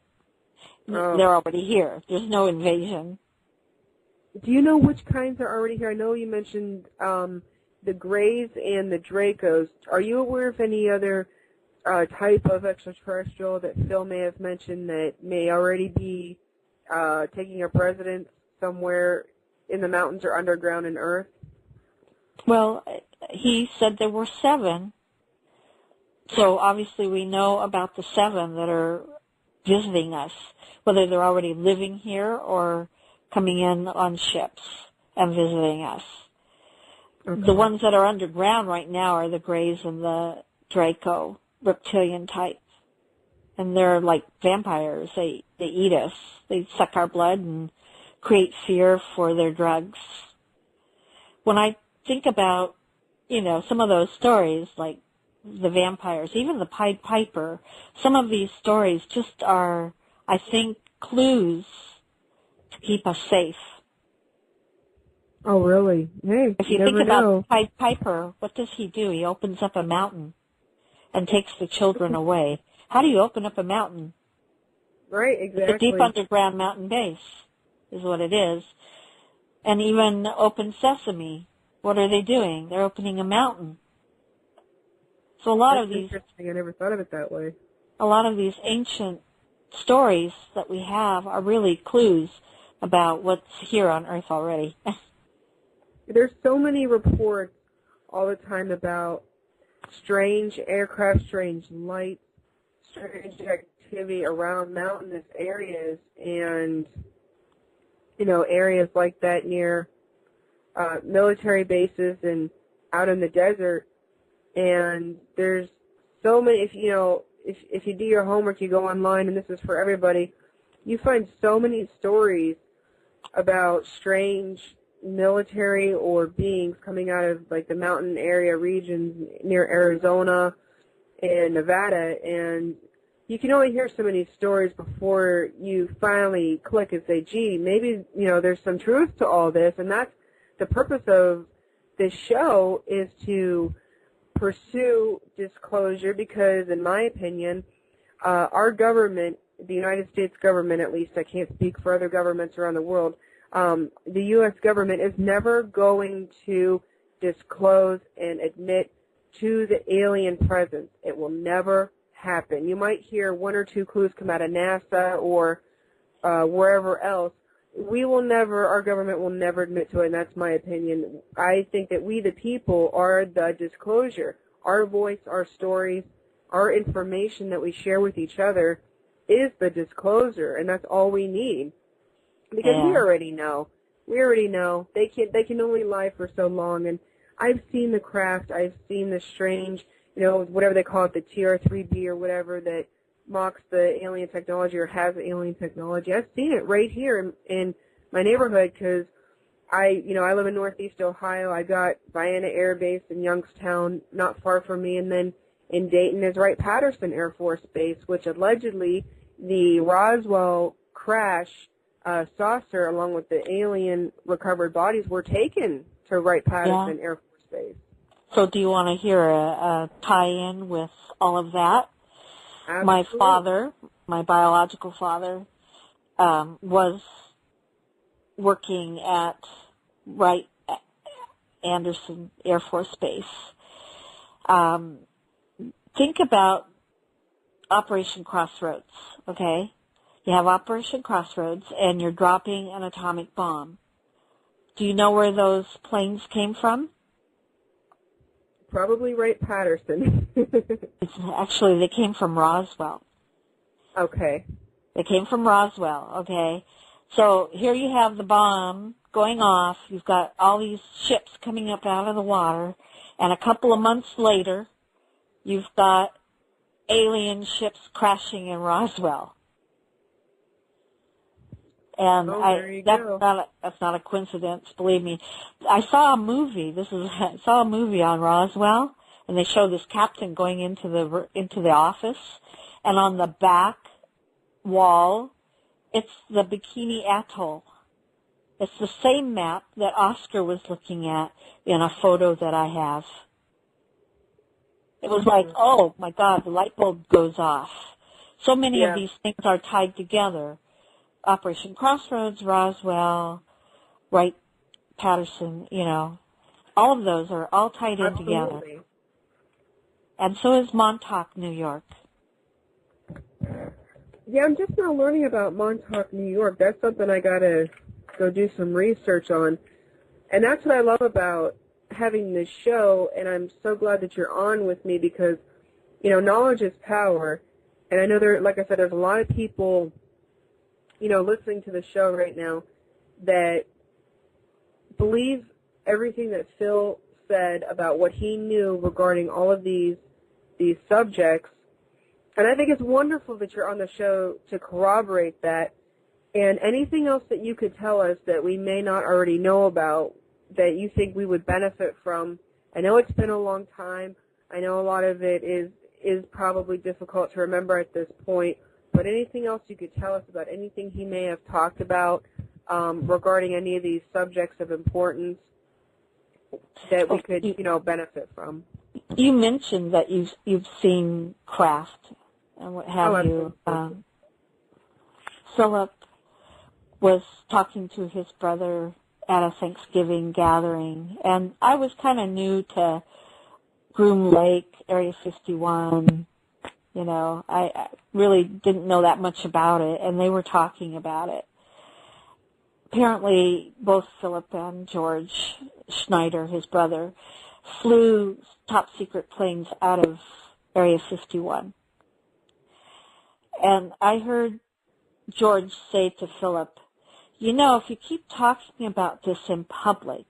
Oh. They're already here. There's no invasion. Do you know which kinds are already here? I know you mentioned the Greys and the Dracos. Are you aware of any other type of extraterrestrial that Phil may have mentioned that may already be taking up residence somewhere in the mountains or underground in Earth? Well, he said there were 7. So obviously we know about the 7 that are visiting us, whether they're already living here or coming in on ships and visiting us. Okay. The ones that are underground right now are the Greys and the Draco, reptilian types. And they're like vampires. They eat us. They suck our blood and create fear for their drugs. When I think about, some of those stories, like the vampires, even the Pied Piper, some of these stories just are, I think, clues to keep us safe. Oh, really? Hey, if you think about the Pied Piper, what does he do? He opens up a mountain and takes the children away. How do you open up a mountain? Right, exactly. It's a deep underground mountain base is what it is. And even Open Sesame, what are they doing? They're opening a mountain. So That's interesting. I never thought of it that way. A lot of these ancient stories that we have are really clues about what's here on Earth already. There's so many reports all the time about strange aircraft, strange lights, strange activity around mountainous areas, and areas like that near military bases and out in the desert. And there's so many. If you do your homework, you go online, and this is for everybody, you find so many stories about strange military or beings coming out of like the mountain area regions near Arizona and Nevada, and you can only hear so many stories before you finally click and say, gee, maybe there's some truth to all this. And that's the purpose of this show, is to pursue disclosure, because in my opinion, our government, the United States government at least, I can't speak for other governments around the world, the U.S. government is never going to disclose and admit to the alien presence. It will never happen. You might hear 1 or 2 clues come out of NASA or wherever else. Our government will never admit to it, and that's my opinion. I think that we, the people, are the disclosure. Our voice, our stories, our information that we share with each other is the disclosure, and that's all we need. Because we already know. We already know. They can only lie for so long, and I've seen the craft. I've seen the strange, whatever they call it, the TR-3B or whatever, that mocks the alien technology or has alien technology. I've seen it right here in my neighborhood, because I live in Northeast Ohio. I got Vienna Air Base in Youngstown, not far from me, and then in Dayton is Wright-Patterson Air Force Base, which allegedly the Roswell crash saucer, along with the alien recovered bodies, were taken to Wright-Patterson Air Force Base. So do you want to hear a tie-in with all of that? Absolutely. My father, my biological father, was working at Wright-Anderson Air Force Base. Think about Operation Crossroads, okay? You have Operation Crossroads, and you're dropping an atomic bomb. Do you know where those planes came from? Probably Wright-Patterson. Actually, they came from Roswell. Okay. They came from Roswell, okay? So here you have the bomb going off. You've got all these ships coming up out of the water. And a couple of months later, you've got alien ships crashing in Roswell. And that's not a coincidence, believe me. I saw a movie. I saw a movie on Roswell, and they show this captain going into the office, and on the back wall, it's the Bikini Atoll. It's the same map that Oscar was looking at in a photo that I have. It was like, oh my God, the light bulb goes off. So many of these things are tied together. Operation Crossroads, Roswell, Wright-Patterson, all of those are all tied in together. And so is Montauk, New York. Yeah, I'm just now learning about Montauk, New York. That's something I got to go do some research on. And that's what I love about having this show, and I'm so glad that you're on with me because, knowledge is power. And I know like I said, there's a lot of people listening to the show right now that believe everything that Phil said about what he knew regarding all of these subjects. And I think it's wonderful that you're on the show to corroborate that. And anything else that you could tell us that we may not already know about that you think we would benefit from. I know it's been a long time. I know a lot of it is probably difficult to remember at this point. But anything else you could tell us about anything he may have talked about regarding any of these subjects of importance that we could, benefit from? You mentioned that you've seen craft and what have you. Philip was talking to his brother at a Thanksgiving gathering, and I was kind of new to Groom Lake, Area 51. I really didn't know that much about it, and they were talking about it. Apparently, both Philip and George Schneider, his brother, flew top-secret planes out of Area 51. And I heard George say to Philip, if you keep talking about this in public,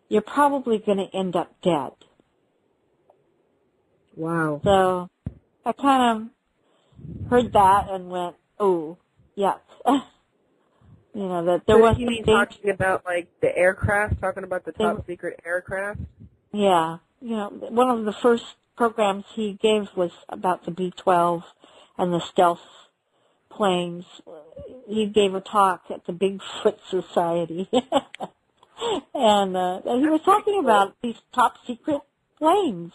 you're probably going to end up dead. Wow. So I kind of heard that and went, oh, yuck. That there was. You mean talking about like the aircraft, talking about the top secret aircraft? Yeah. One of the first programs he gave was about the B-12 and the stealth planes. He gave a talk at the Bigfoot Society. And he was talking about these top secret planes.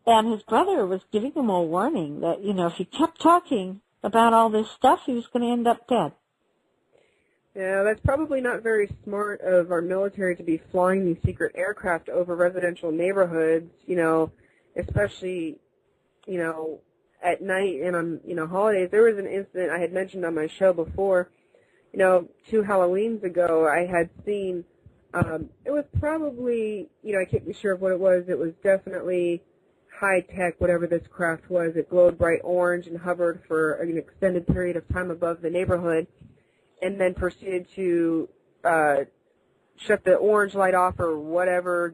And his brother was giving him a warning that, if he kept talking about all this stuff, he was going to end up dead. Yeah, that's probably not very smart of our military to be flying these secret aircraft over residential neighborhoods, especially, at night and on, holidays. There was an incident I had mentioned on my show before. 2 Halloweens ago, I had seen, it was probably, I can't be sure of what it was. It was definitely high-tech, whatever this craft was. It glowed bright orange and hovered for an extended period of time above the neighborhood and then proceeded to shut the orange light off or whatever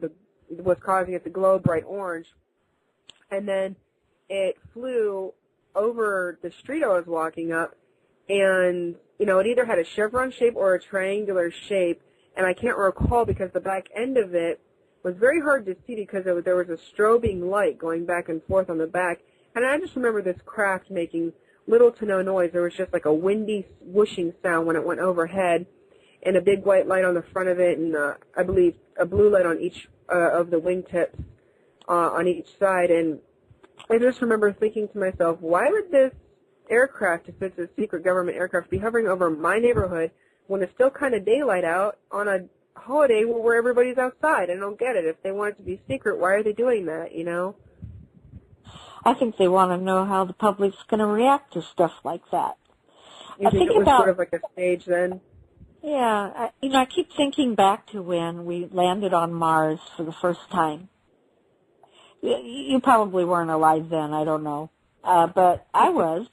was causing it to glow bright orange. And then it flew over the street I was walking up, and, it either had a chevron shape or a triangular shape, and I can't recall because the back end of it was very hard to see because there was a strobing light going back and forth on the back. And I just remember this craft making little to no noise. There was just like a windy whooshing sound when it went overhead and a big white light on the front of it and I believe a blue light on each of the wingtips on each side. And I just remember thinking to myself, why would this aircraft, if it's a secret government aircraft, be hovering over my neighborhood when it's still kind of daylight out on a holiday where everybody's outside? I don't get it. If they want it to be secret, why are they doing that, I think they want to know how the public's going to react to stuff like that. You think it was sort of like a stage then? Yeah. I keep thinking back to when we landed on Mars for the first time. You probably weren't alive then, I don't know. But I was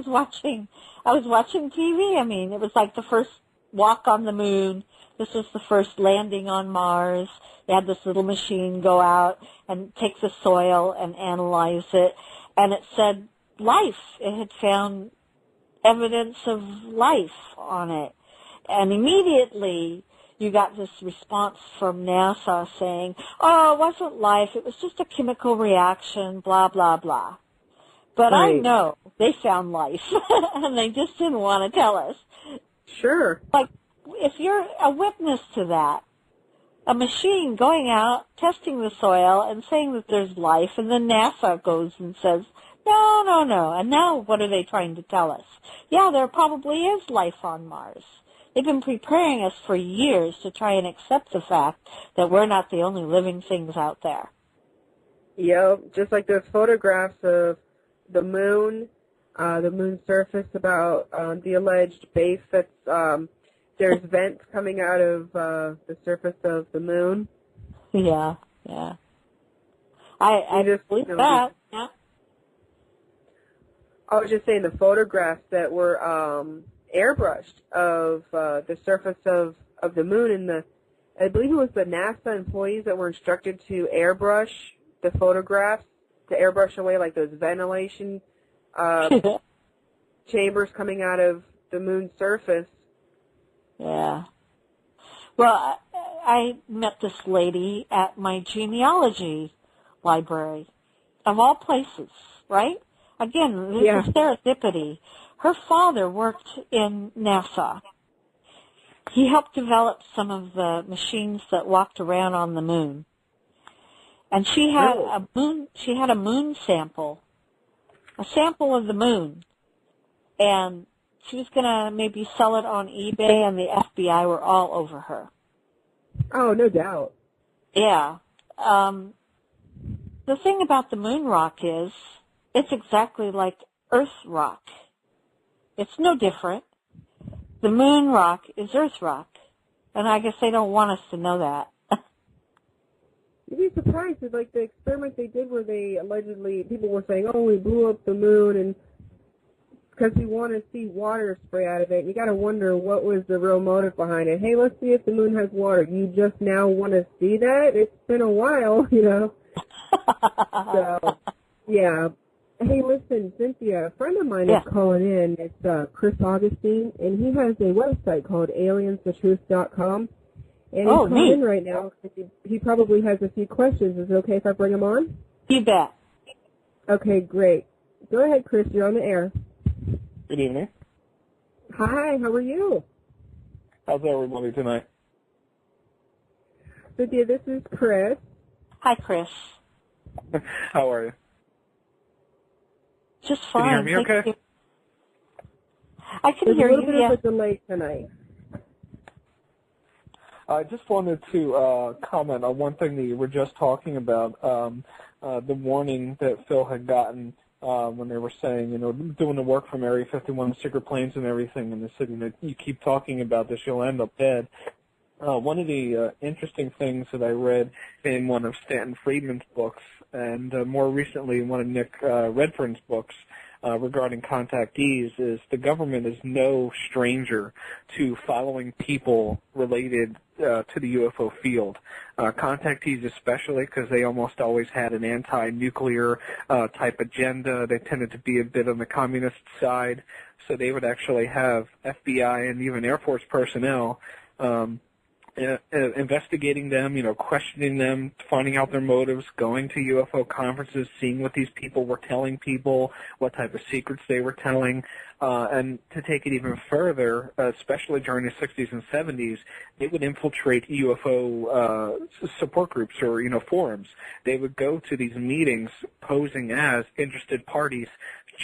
watching TV. I mean, it was like the first walk on the moon. This was the first landing on Mars. They had this little machine go out and take the soil and analyze it, and it said life. It had found evidence of life on it. And immediately you got this response from NASA saying, oh, it wasn't life, it was just a chemical reaction, blah, blah, blah. But Right. I know they found life, and they just didn't want to tell us. Sure. Like, if you're a witness to that, a machine going out, testing the soil, and saying that there's life, and then NASA goes and says, no, no, no. And now what are they trying to tell us? Yeah, there probably is life on Mars. They've been preparing us for years to try and accept the fact that we're not the only living things out there. Yeah, just like those photographs of the moon surface, about the alleged base that's, there's vents coming out of the surface of the moon. Yeah, yeah. I just believe that, yeah. I was just saying the photographs that were airbrushed of the surface of the moon, and I believe it was the NASA employees that were instructed to airbrush the photographs, to airbrush away like those ventilation chambers coming out of the moon's surface. Yeah. Well, I met this lady at my genealogy library, of all places, right? Again, this is serendipity. Her father worked in NASA. He helped develop some of the machines that walked around on the moon. And she had a moon sample, a sample of the moon. And she was going to maybe sell it on eBay, and the FBI were all over her. Oh, no doubt. Yeah. The thing about the moon rock is it's exactly like Earth rock. It's no different. The moon rock is Earth rock. And I guess they don't want us to know that. You'd be surprised at, like, the experiment they did where they allegedly, people were saying, oh, we blew up the moon and because we want to see water spray out of it. You got to wonder what was the real motive behind it. Hey, let's see if the moon has water. You just now want to see that? It's been a while, you know. So, yeah. Hey, listen, Cynthia, a friend of mine is calling in. It's Chris Augustine, and he has a website called aliensthetruth.com. And he's calling in right now. He probably has a few questions. Is it okay if I bring him on? You bet. Okay, great. Go ahead, Chris. You're on the air. Good evening. Hi, how are you? How's everybody tonight? Cynthia, this is Chris. Hi, Chris. How are you? Just fine. Can you hear me okay? I can hear you, There's a little bit of a delay tonight. I just wanted to comment on one thing that you were just talking about, the warning that Phil had gotten when they were saying, you know, doing the work from Area 51, secret planes and everything, and they said, you know, you keep talking about this, you'll end up dead. One of the interesting things that I read in one of Stanton Friedman's books, and more recently in one of Nick Redfern's books regarding contactees, is the government is no stranger to following people related to the UFO field. Contactees especially, because they almost always had an anti-nuclear type agenda. They tended to be a bit on the communist side, so they would actually have FBI and even Air Force personnel investigating them, you know, questioning them, finding out their motives, going to UFO conferences, seeing what these people were telling people, what type of secrets they were telling, and to take it even further, especially during the 60s and 70s, they would infiltrate UFO support groups or, you know, forums. They would go to these meetings posing as interested parties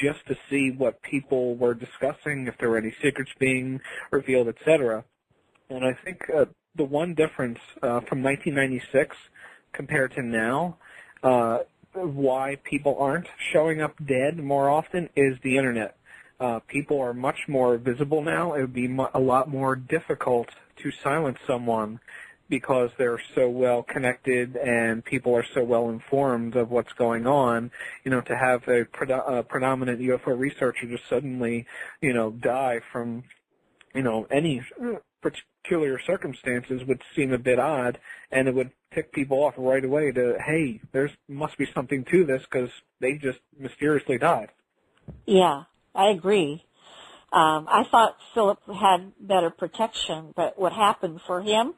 just to see what people were discussing, if there were any secrets being revealed, etc. And I think the one difference from 1996 compared to now, why people aren't showing up dead more often, is the Internet. People are much more visible now. It would be a lot more difficult to silence someone because they're so well connected and people are so well informed of what's going on, to have a predominant UFO researcher just suddenly, die from, any particular circumstances would seem a bit odd, and it would tick people off right away to, hey, there must be something to this because they just mysteriously died. Yeah, I agree. I thought Philip had better protection, but what happened for him,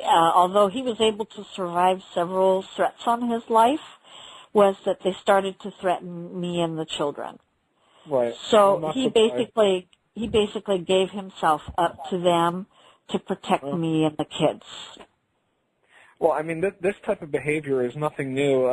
although he was able to survive several threats on his life, was that they started to threaten me and the children. Right. So he basically gave himself up to them to protect me and the kids. Well, I mean, this type of behavior is nothing new.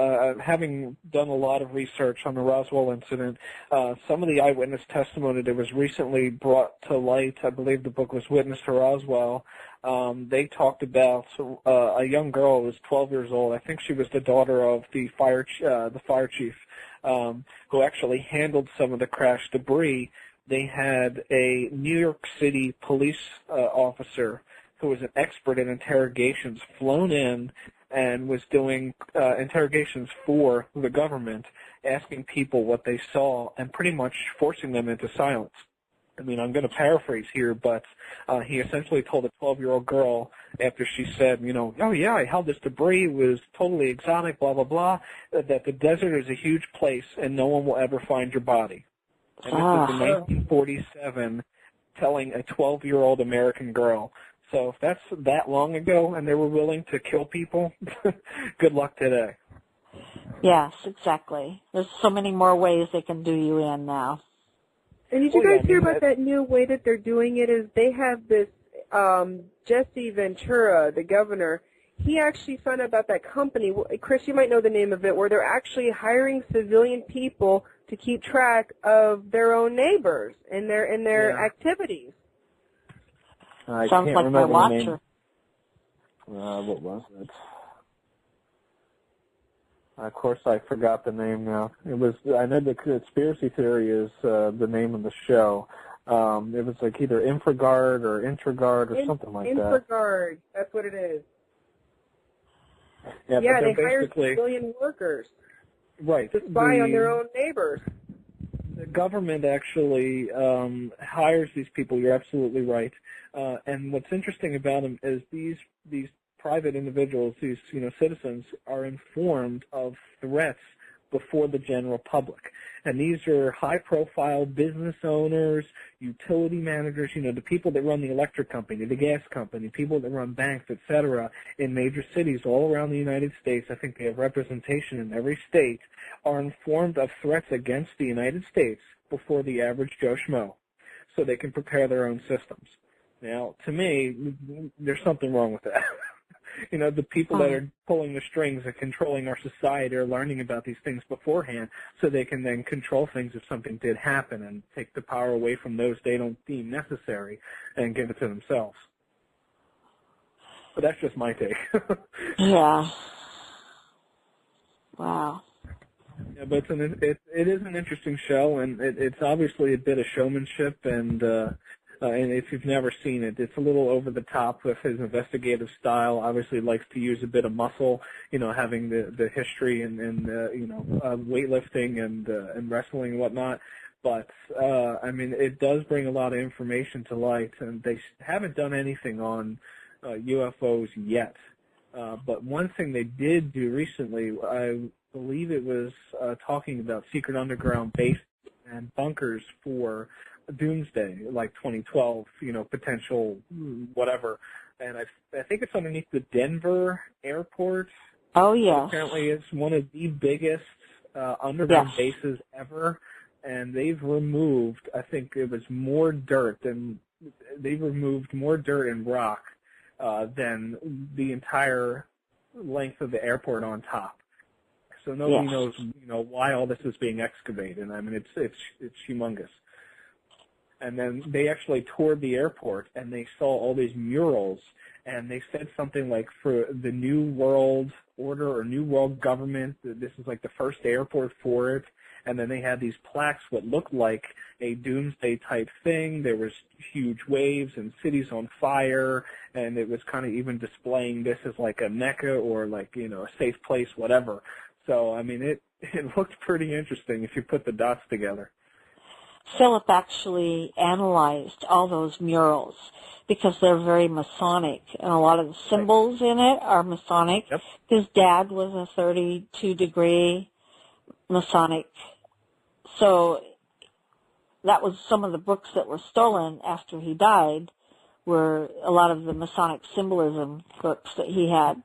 Having done a lot of research on the Roswell incident, some of the eyewitness testimony that was recently brought to light, I believe the book was Witness to Roswell, they talked about a young girl who was 12 years old. I think she was the daughter of the fire chief, who actually handled some of the crash debris. They had a New York City police officer who was an expert in interrogations, flown in and was doing interrogations for the government, asking people what they saw and pretty much forcing them into silence. I mean, I'm going to paraphrase here, but he essentially told a 12-year-old girl after she said, oh, yeah, I held this debris, it was totally exotic, blah, blah, blah, that the desert is a huge place and no one will ever find your body. And this is in 1947 telling a 12-year-old American girl. So if that's that long ago and they were willing to kill people, good luck today. Yes, exactly. There's so many more ways they can do you in now. And did you guys hear about that new way that they're doing it? Is they have this Jesse Ventura, the governor, he actually found out about that company. Chris, you might know the name of it, where they're actually hiring civilian people to keep track of their own neighbors and their activities. I Sounds can't like remember my the name. watcher. What was it? Of course, I forgot the name now. I know the conspiracy theory is the name of the show. It was like either Infraguard or Intragard or something like that. Infraguard, that's what it is. Yeah, they hire civilian workers. Right. To spy on their own neighbors. The government actually hires these people. You're absolutely right. And what's interesting about them is these private individuals, these citizens, are informed of threats before the general public. And these are high-profile business owners, utility managers, the people that run the electric company, the gas company, people that run banks, etc., in major cities all around the United States. I think they have representation in every state, are informed of threats against the United States before the average Joe Schmo, so they can prepare their own systems. Now, to me, there's something wrong with that. The people that are pulling the strings and controlling our society are learning about these things beforehand so they can then control things if something did happen and take the power away from those they don't deem necessary and give it to themselves. But that's just my take. Yeah. Wow. Yeah, but it is an interesting show, and it's obviously a bit of showmanship, and if you've never seen it, it's a little over the top with his investigative style. Obviously, likes to use a bit of muscle, having the history and weightlifting and wrestling and whatnot. But I mean, it does bring a lot of information to light, and they haven't done anything on UFOs yet. But one thing they did do recently, I believe it was talking about secret underground bases and bunkers for Doomsday, like 2012, potential whatever. And I think it's underneath the Denver airport. Oh, yeah. Apparently it's one of the biggest underground bases ever. And they've removed, I think it was more dirt and rock than the entire length of the airport on top. So nobody knows, why all this is being excavated. I mean, it's humongous. And then they actually toured the airport, and they saw all these murals, and they said something like, for the New World Order or New World Government, this is like the first airport for it, and then they had these plaques what looked like a doomsday type thing. There was huge waves and cities on fire, and it was kind of even displaying this as like a Mecca or like, you know, a safe place, whatever. So, I mean, it looked pretty interesting if you put the dots together. Philip actually analyzed all those murals because they're very Masonic, and a lot of the symbols in it are Masonic. Yep. His dad was a 32-degree Masonic, so that was some of the books that were stolen after he died, were a lot of the Masonic symbolism books that he had.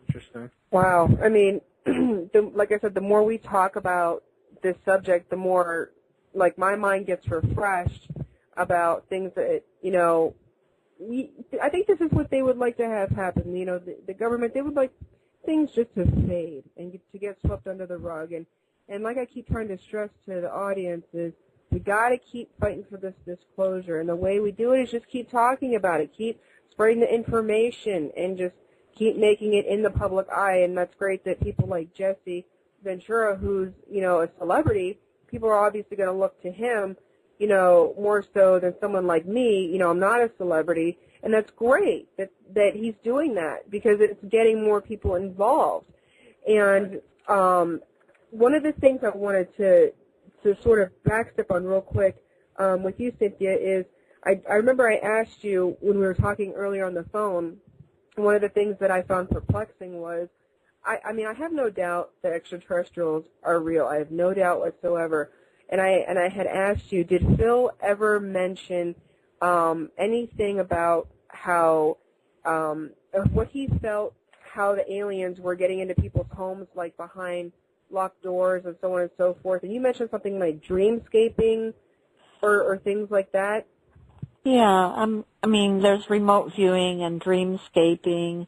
Interesting. Wow. I mean, like I said, the more we talk about this subject, the more, like, my mind gets refreshed about things that, you know, I think this is what they would like to have happen. You know, the government, they would like things just to fade and to get swept under the rug. And like I keep trying to stress to the audience is we got to keep fighting for this disclosure. And the way we do it is just keep talking about it, keep spreading the information, and just keep making it in the public eye. And that's great that people like Jesse Ventura, who's, you know, a celebrity, people are obviously going to look to him, you know, more so than someone like me. You know, I'm not a celebrity, and that's great that he's doing that because it's getting more people involved. And one of the things I wanted to sort of backstep on real quick with you, Cynthia, is I remember I asked you when we were talking earlier on the phone, one of the things that I found perplexing was, I mean, I have no doubt that extraterrestrials are real. I have no doubt whatsoever. And I had asked you, did Phil ever mention anything about how what he felt, how the aliens were getting into people's homes, like behind locked doors and so on and so forth? And you mentioned something like dreamscaping or things like that. Yeah, I mean, there's remote viewing and dreamscaping,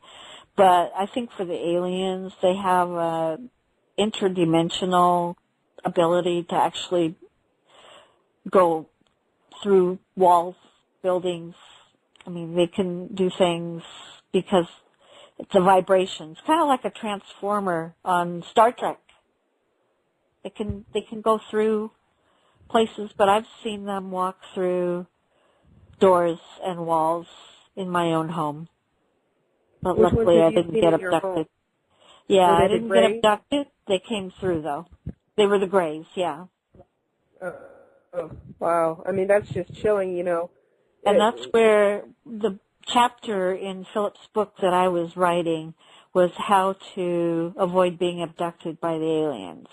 but I think for the aliens, they have a interdimensional ability to actually go through walls, buildings. I mean, they can do things because it's a vibration. It's kind of like a transformer on Star Trek. They can go through places, but I've seen them walk through doors and walls in my own home. But Which luckily I ones have didn't you get seen in your home? abducted. Yeah, Were they I the didn't get Greys? abducted. They came through, though. They were the Greys, yeah. Oh, wow. I mean, that's just chilling, you know. And that's where the chapter in Philip's book that I was writing was how to avoid being abducted by the aliens.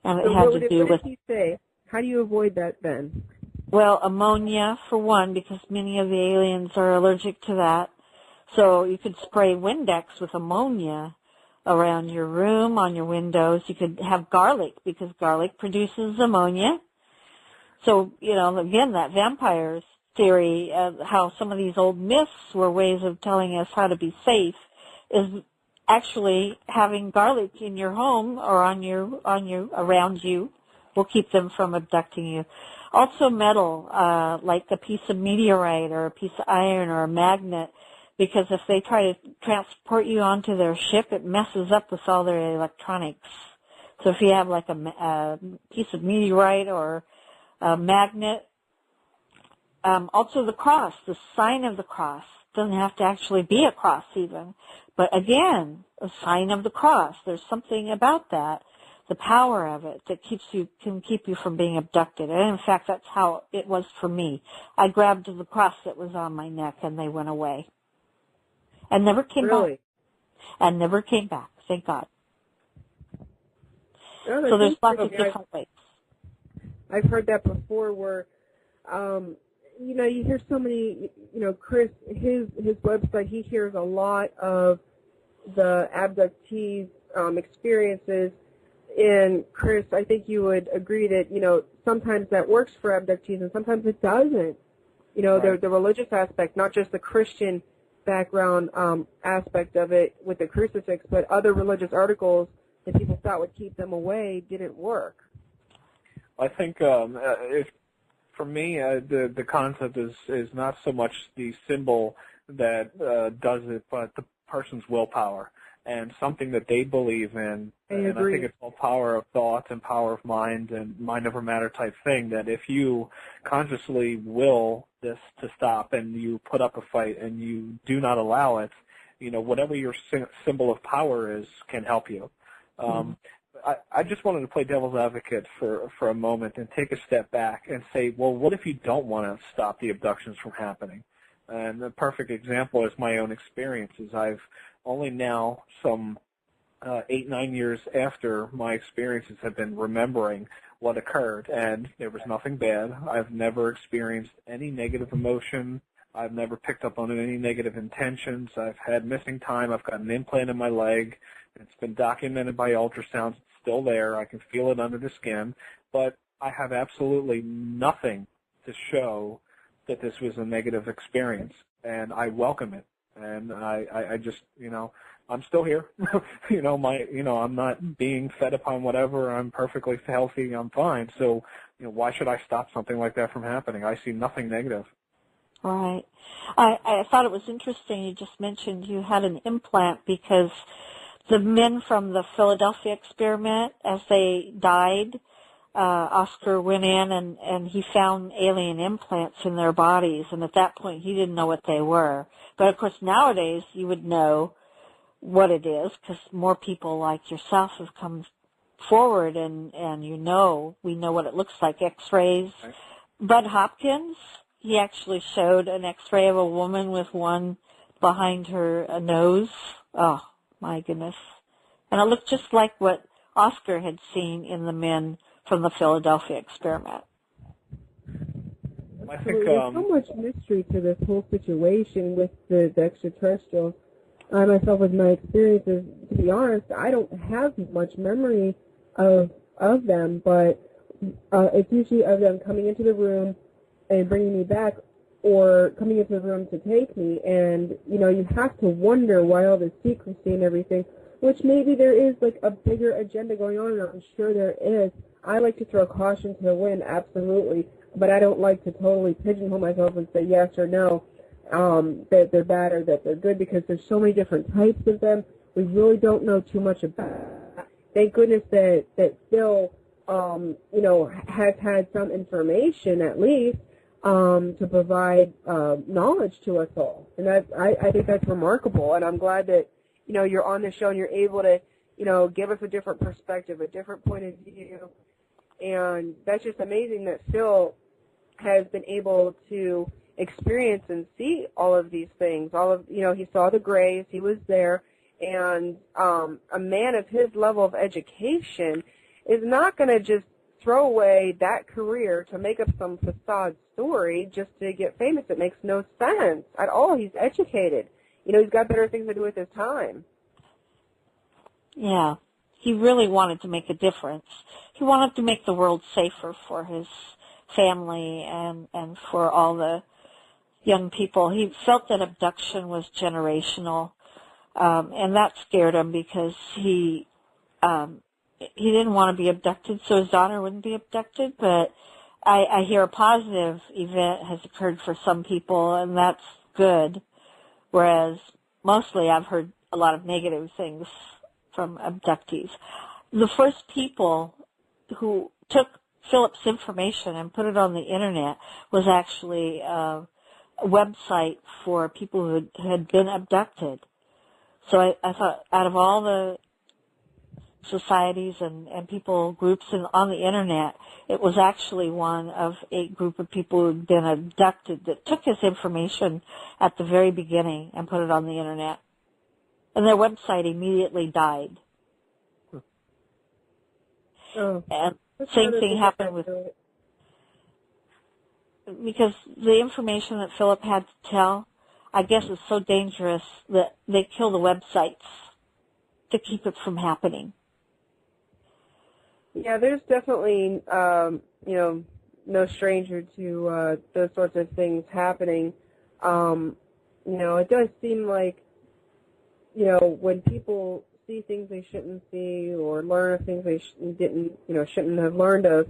And it had to do what with, did he say? How do you avoid that then? well, ammonia, for one, because many of the aliens are allergic to that. So you could spray Windex with ammonia around your room, on your windows. You could have garlic, because garlic produces ammonia. So, you know, again, that vampires theory, how some of these old myths were ways of telling us how to be safe, is actually having garlic in your home or around you will keep them from abducting you. Also metal, like a piece of meteorite or a piece of iron or a magnet, because if they try to transport you onto their ship, it messes up with all their electronics. So if you have like a piece of meteorite or a magnet, also the cross, the sign of the cross, doesn't have to actually be a cross even, but again, a sign of the cross. There's something about that, the power of it, that can keep you from being abducted. And in fact, that's how it was for me. I grabbed the cross that was on my neck, and they went away, and never came back. And never came back. Thank God. Oh, So there's lots of different ways. I've heard that before, where you know, you hear so many, you know, Chris, his website, he hears a lot of the abductees' experiences. And Chris, I think you would agree that, you know, sometimes that works for abductees and sometimes it doesn't. You know, Right. the religious aspect, not just the Christian background aspect of it with the crucifix, but other religious articles that people thought would keep them away didn't work. I think for me, the concept is not so much the symbol that does it, but the person's willpower. and something that they believe in. And I think it's all power of thought and power of mind and mind over matter type thing, that if you consciously will this to stop and you put up a fight and you do not allow it, whatever your symbol of power is can help you. I just wanted to play devil's advocate for a moment and take a step back and say, well, what if you don't want to stop the abductions from happening? And the perfect example is my own experiences. I've only now, some 8-9 years after my experiences, have been remembering what occurred, and there was nothing bad. I've never experienced any negative emotion. I've never picked up on any negative intentions. I've had missing time. I've got an implant in my leg. It's been documented by ultrasounds. It's still there. I can feel it under the skin. But I have absolutely nothing to show that this was a negative experience, and I welcome it. And I just, I'm still here. I'm not being fed upon whatever. I'm perfectly healthy. I'm fine. So, why should I stop something like that from happening? I see nothing negative. Right. I thought it was interesting you just mentioned you had an implant, because the men from the Philadelphia experiment, as they died, Oscar went in and he found alien implants in their bodies, and at that point he didn't know what they were. But of course nowadays you would know what it is, because more people like yourself have come forward, and we know what it looks like, x-rays. Right. Bud Hopkins, he actually showed an x-ray of a woman with one behind her nose. Oh, my goodness. And it looked just like what Oscar had seen in the men from the Philadelphia experiment. I think there's so much mystery to this whole situation with the extraterrestrials. I myself, with my experiences, to be honest, I don't have much memory of them, but it's usually of them coming into the room and bringing me back, or coming into the room to take me. And, you have to wonder why all this secrecy and everything, which maybe there is like a bigger agenda going on, and I'm sure there is. I like to throw caution to the wind, absolutely, but I don't like to totally pigeonhole myself and say yes or no, that they're bad or that they're good, because there's so many different types of them. We really don't know too much about. Thank goodness that Phil, has had some information at least to provide knowledge to us all, and I think that's remarkable. And I'm glad that you're on the show and you're able to give us a different perspective, a different point of view, and that's just amazing that Phil has been able to experience and see all of these things. He saw the grays, he was there, and a man of his level of education is not going to just throw away that career to make up some facade story just to get famous. It makes no sense at all. He's educated. He's got better things to do with his time. Yeah. He really wanted to make a difference. He wanted to make the world safer for his family and for all the young people. He felt that abduction was generational, and that scared him, because he didn't want to be abducted so his daughter wouldn't be abducted. But I hear a positive event has occurred for some people, and that's good, whereas mostly I've heard a lot of negative things from abductees. The first people who took Philip's information and put it on the internet was actually a website for people who had been abducted. So I thought, out of all the societies and people, groups on the internet, it was actually one of a group of people who had been abducted that took his information at the very beginning and put it on the internet. And their website immediately died. Oh, and same thing happened with, because the information that Philip had to tell, I guess, is so dangerous that they kill the websites to keep it from happening. Yeah, there's definitely, no stranger to those sorts of things happening. It does seem like, when people see things they shouldn't see or learn of things they shouldn't have learned of,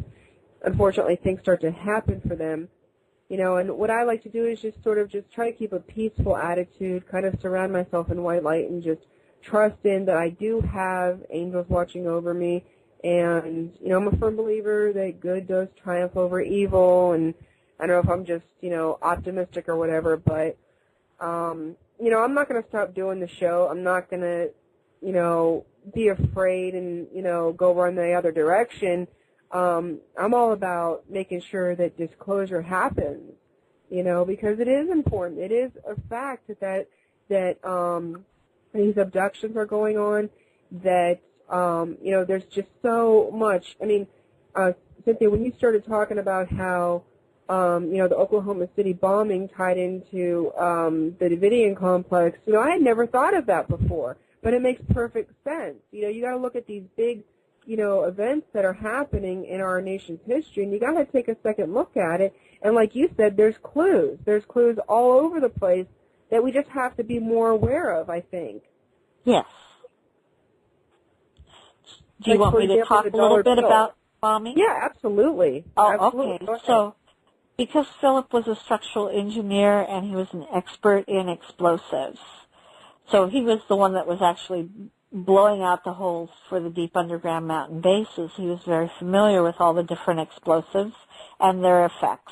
unfortunately things start to happen for them. And what I like to do is just try to keep a peaceful attitude, kind of surround myself in white light and just trust in that I do have angels watching over me. And, you know, I'm a firm believer that good does triumph over evil. And I don't know if I'm just, you know, optimistic or whatever, but, you know, I'm not going to stop doing the show. I'm not going to, you know, be afraid and, you know, go run the other direction. I'm all about making sure that disclosure happens, you know, because it is important. It is a fact that these abductions are going on, that, you know, there's just so much. I mean, Cynthia, when you started talking about how, you know, the Oklahoma City bombing tied into the Davidian complex, you know, I had never thought of that before, but it makes perfect sense. You know, you got to look at these big, you know, events that are happening in our nation's history, and you got to take a second look at it. And like you said, there's clues. There's clues all over the place that we just have to be more aware of, I think. Yes. Do you want me to talk a little bit about bombing? Yeah, absolutely. Oh, absolutely. okay. So, because Philip was a structural engineer and he was an expert in explosives, so he was the one that was actually blowing out the holes for the deep underground mountain bases. He was very familiar with all the different explosives and their effects.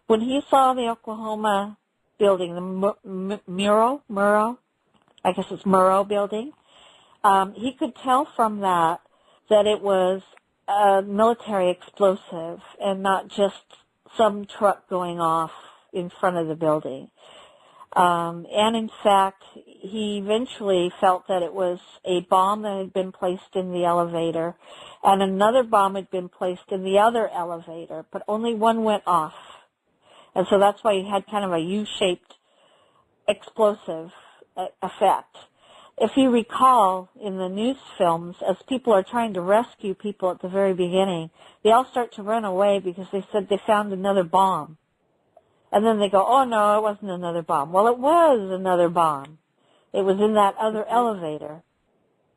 When he saw the Oklahoma building, the Murrow, I guess it's Murrow building, he could tell from that it was a military explosive and not just some truck going off in front of the building. And in fact, he eventually felt that it was a bomb that had been placed in the elevator, and another bomb had been placed in the other elevator, but only one went off. And so that's why he had kind of a U-shaped explosive effect. If you recall in the news films, as people are trying to rescue people at the very beginning, they all start to run away because they said they found another bomb. And then they go, oh, no, it wasn't another bomb. Well, it was another bomb. It was in that other elevator.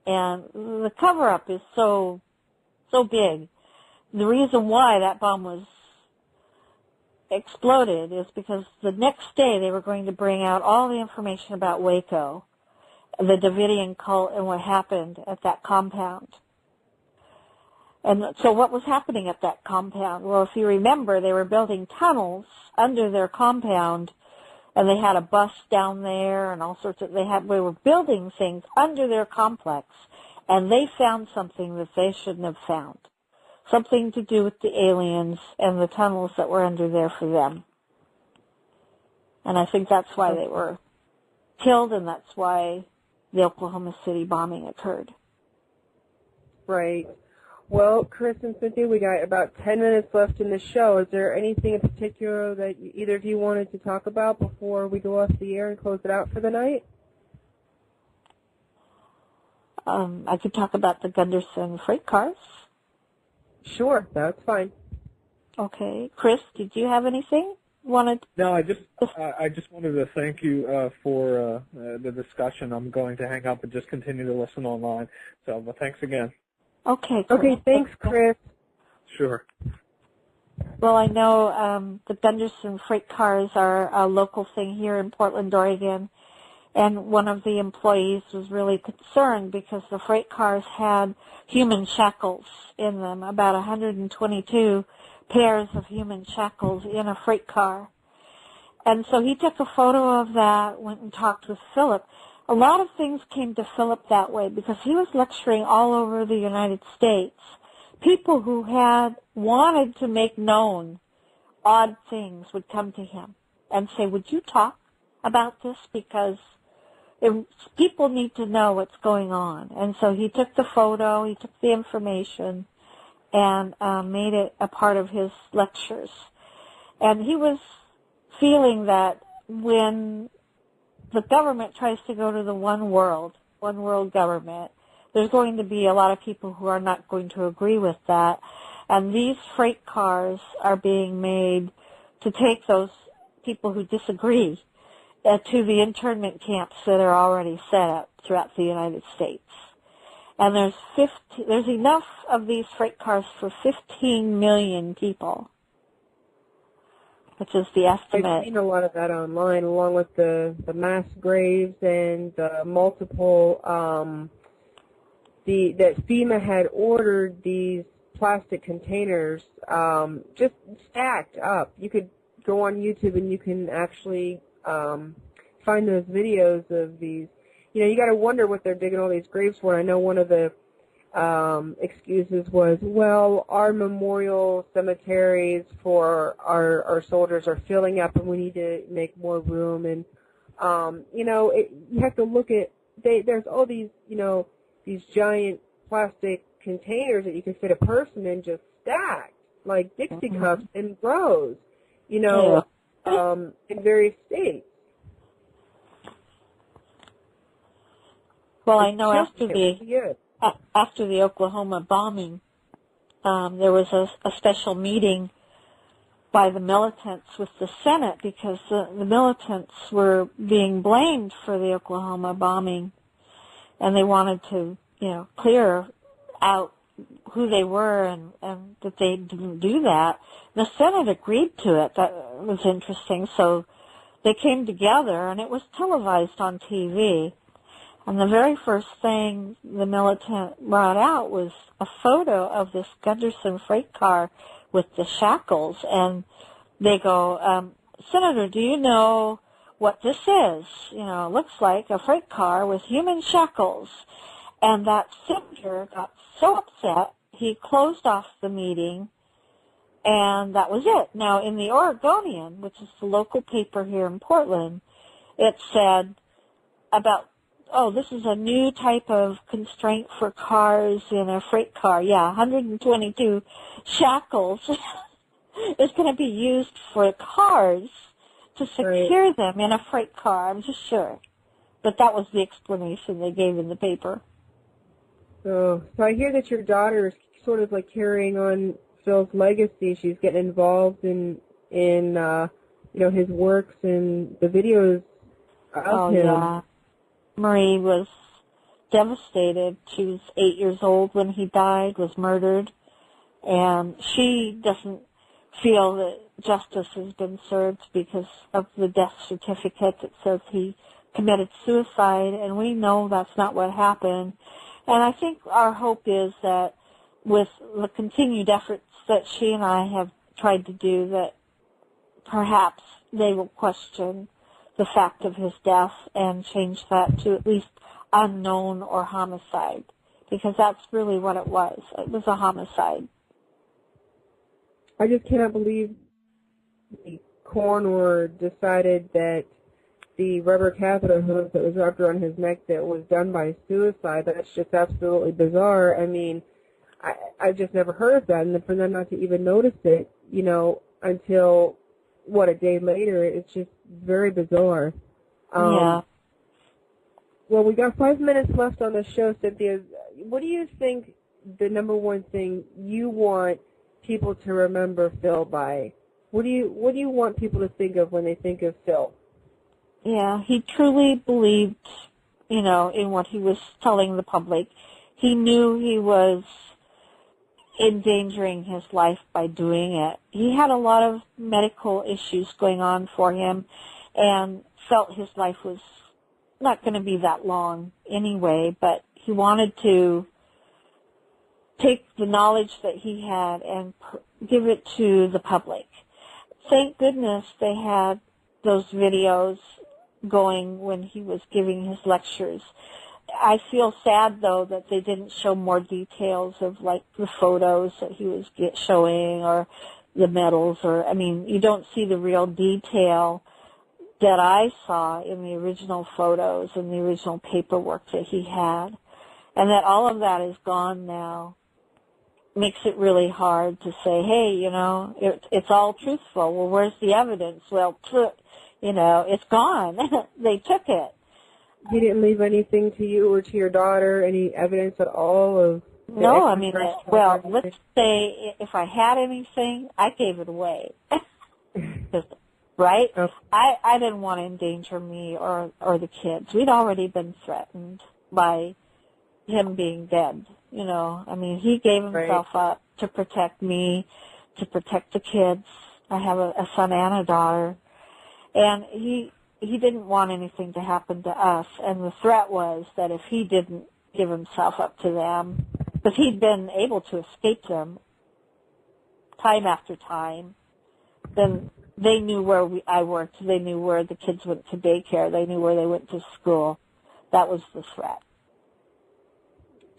And the cover-up is so big. The reason why that bomb was exploded is because the next day they were going to bring out all the information about Waco, the Davidian cult, and what happened at that compound. And so what was happening at that compound? Well, if you remember, they were building tunnels under their compound, and they had a bus down there and all sorts of, they were building things under their complex, and they found something that they shouldn't have found. Something to do with the aliens and the tunnels that were under there for them. And I think that's why they were killed, and that's why the Oklahoma City bombing occurred. Right. Well, Chris and Cynthia, we got about 10 minutes left in the show. Is there anything in particular that either of you wanted to talk about before we go off the air and close it out for the night? I could talk about the Gunderson freight cars. Sure, that's fine. Okay. Chris, did you have anything? No, I just wanted to thank you for the discussion. I'm going to hang up and just continue to listen online. So, thanks again. Okay, Chris. Okay, thanks, Chris. Sure. Well, I know the Gunderson freight cars are a local thing here in Portland, Oregon, and one of the employees was really concerned because the freight cars had human shackles in them, about 122 pairs of human shackles in a freight car. And so he took a photo of that, went and talked with Philip. A lot of things came to Philip that way because he was lecturing all over the United States. People who had wanted to make known odd things would come to him and say, would you talk about this? Because people need to know what's going on. And so he took the photo, he took the information, and made it a part of his lectures. And he was feeling that when the government tries to go to the one world government, there's going to be a lot of people who are not going to agree with that. And these freight cars are being made to take those people who disagree to the internment camps that are already set up throughout the United States. And there's enough of these freight cars for 15 million people. which is the estimate. I've seen a lot of that online, along with the mass graves and the multiple, that FEMA had ordered these plastic containers just stacked up. You could go on YouTube and you can actually find those videos of these. You know, you got to wonder what they're digging all these graves for. I know one of the excuses was, well, our memorial cemeteries for our soldiers are filling up and we need to make more room. And, you know, you have to look at, there's all these, you know, these giant plastic containers that you can fit a person in, just stacked, like Dixie cups in rows, you know, in various states. Well, I know after the Oklahoma bombing, there was a special meeting by the militants with the Senate because the militants were being blamed for the Oklahoma bombing, and they wanted to, you know, clear out who they were and that they didn't do that. The Senate agreed to it. That was interesting. So they came together, and it was televised on TV. And the very first thing the militant brought out was a photo of this Gunderson freight car with the shackles. And they go, Senator, do you know what this is? You know, it looks like a freight car with human shackles. And that senator got so upset, he closed off the meeting, and that was it. Now, in the Oregonian, which is the local paper here in Portland, it said about, oh, this is a new type of constraint for cars in a freight car. Yeah, 122 shackles is going to be used for cars to secure them in a freight car, I'm just sure. But that was the explanation they gave in the paper. So I hear that your daughter is sort of like carrying on Phil's legacy. She's getting involved in you know, his works and the videos of him. Yeah. Marie was devastated. She was 8 years old when he died, was murdered, and she doesn't feel that justice has been served because of the death certificate that says he committed suicide, and we know that's not what happened. And I think our hope is that with the continued efforts that she and I have tried to do, that perhaps they will question the fact of his death and change that to at least unknown or homicide, because that's really what it was. It was a homicide. I just cannot believe the coroner decided that the rubber catheter hose that was wrapped around his neck that was done by suicide. That's just absolutely bizarre. I mean, I've just never heard of that, and for them not to even notice it, you know, until, what, a day later, it's just very bizarre. Yeah. Well, we got 5 minutes left on the show, Cynthia. What do you think the number one thing you want people to remember Phil by? What do you want people to think of when they think of Phil? Yeah, he truly believed, you know, in what he was telling the public. He knew he was endangering his life by doing it. He had a lot of medical issues going on for him and felt his life was not going to be that long anyway, but he wanted to take the knowledge that he had and give it to the public. Thank goodness they had those videos going when he was giving his lectures. I feel sad, though, that they didn't show more details of, like, the photos that he was showing or the medals, or, I mean, you don't see the real detail that I saw in the original photos and the original paperwork that he had. And that all of that is gone now makes it really hard to say, hey, you know, it's all truthful. Well, where's the evidence? Well, you know, it's gone. They took it. He didn't leave anything to you or to your daughter, any evidence at all of... No, I mean, well, let's say if I had anything, I gave it away. Right? Okay. I didn't want to endanger me or the kids. We'd already been threatened by him being dead. You know, I mean, he gave himself up to protect me, to protect the kids, I have a son and a daughter, and he didn't want anything to happen to us, and the threat was that if he didn't give himself up to them, because he'd been able to escape them time after time, then they knew where I worked. They knew where the kids went to daycare. They knew where they went to school. That was the threat.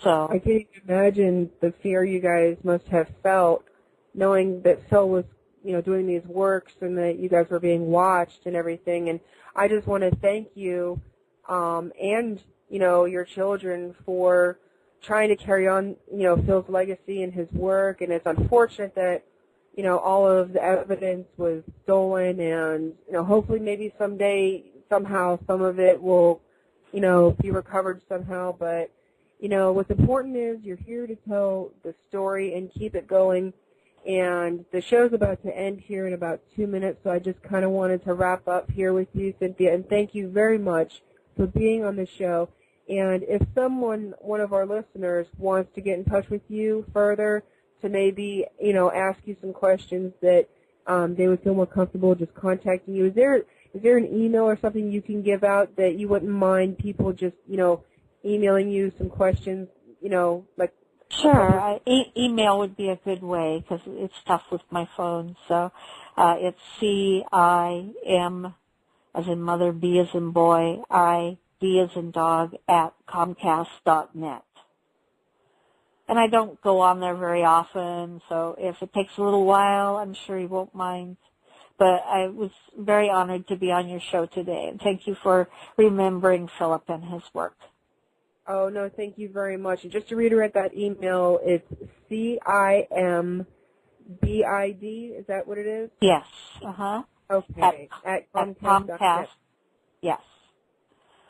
So I can't imagine the fear you guys must have felt knowing that Phil was, doing these works and that you guys were being watched and everything. And I just want to thank you and, your children for trying to carry on, Phil's legacy and his work. And it's unfortunate that, all of the evidence was stolen, and, hopefully maybe someday, somehow, some of it will, be recovered somehow. But, what's important is you're here to tell the story and keep it going. And the show's about to end here in about 2 minutes, so I just kind of wanted to wrap up here with you, Cynthia, and thank you very much for being on the show. And if one of our listeners wants to get in touch with you further to maybe, ask you some questions that they would feel more comfortable just contacting you, is there an email or something you can give out that you wouldn't mind people just, emailing you some questions, like? Sure. Email would be a good way because it's tough with my phone. So it's CIM, as in mother, B as in boy, I, D as in dog, at Comcast.net. And I don't go on there very often, so if it takes a little while, I'm sure you won't mind. But I was very honored to be on your show today, and thank you for remembering Philip and his work. Oh, no, thank you very much. And just to reiterate that email, it's CIMBID, is that what it is? Yes. Uh-huh. Okay. At Comcast. Yes.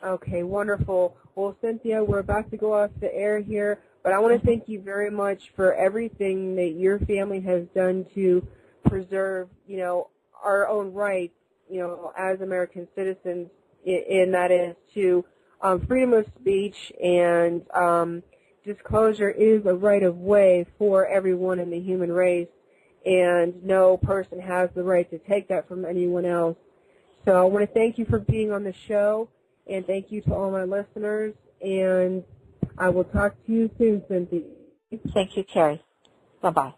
Okay, wonderful. Well, Cynthia, we're about to go off the air here, but I want to thank you very much for everything that your family has done to preserve, our own rights, as American citizens, and that is to freedom of speech, and disclosure is a right of way for everyone in the human race, and no person has the right to take that from anyone else. So I want to thank you for being on the show, and thank you to all my listeners, and I will talk to you soon, Cynthia. Thank you, Carrie. Bye-bye.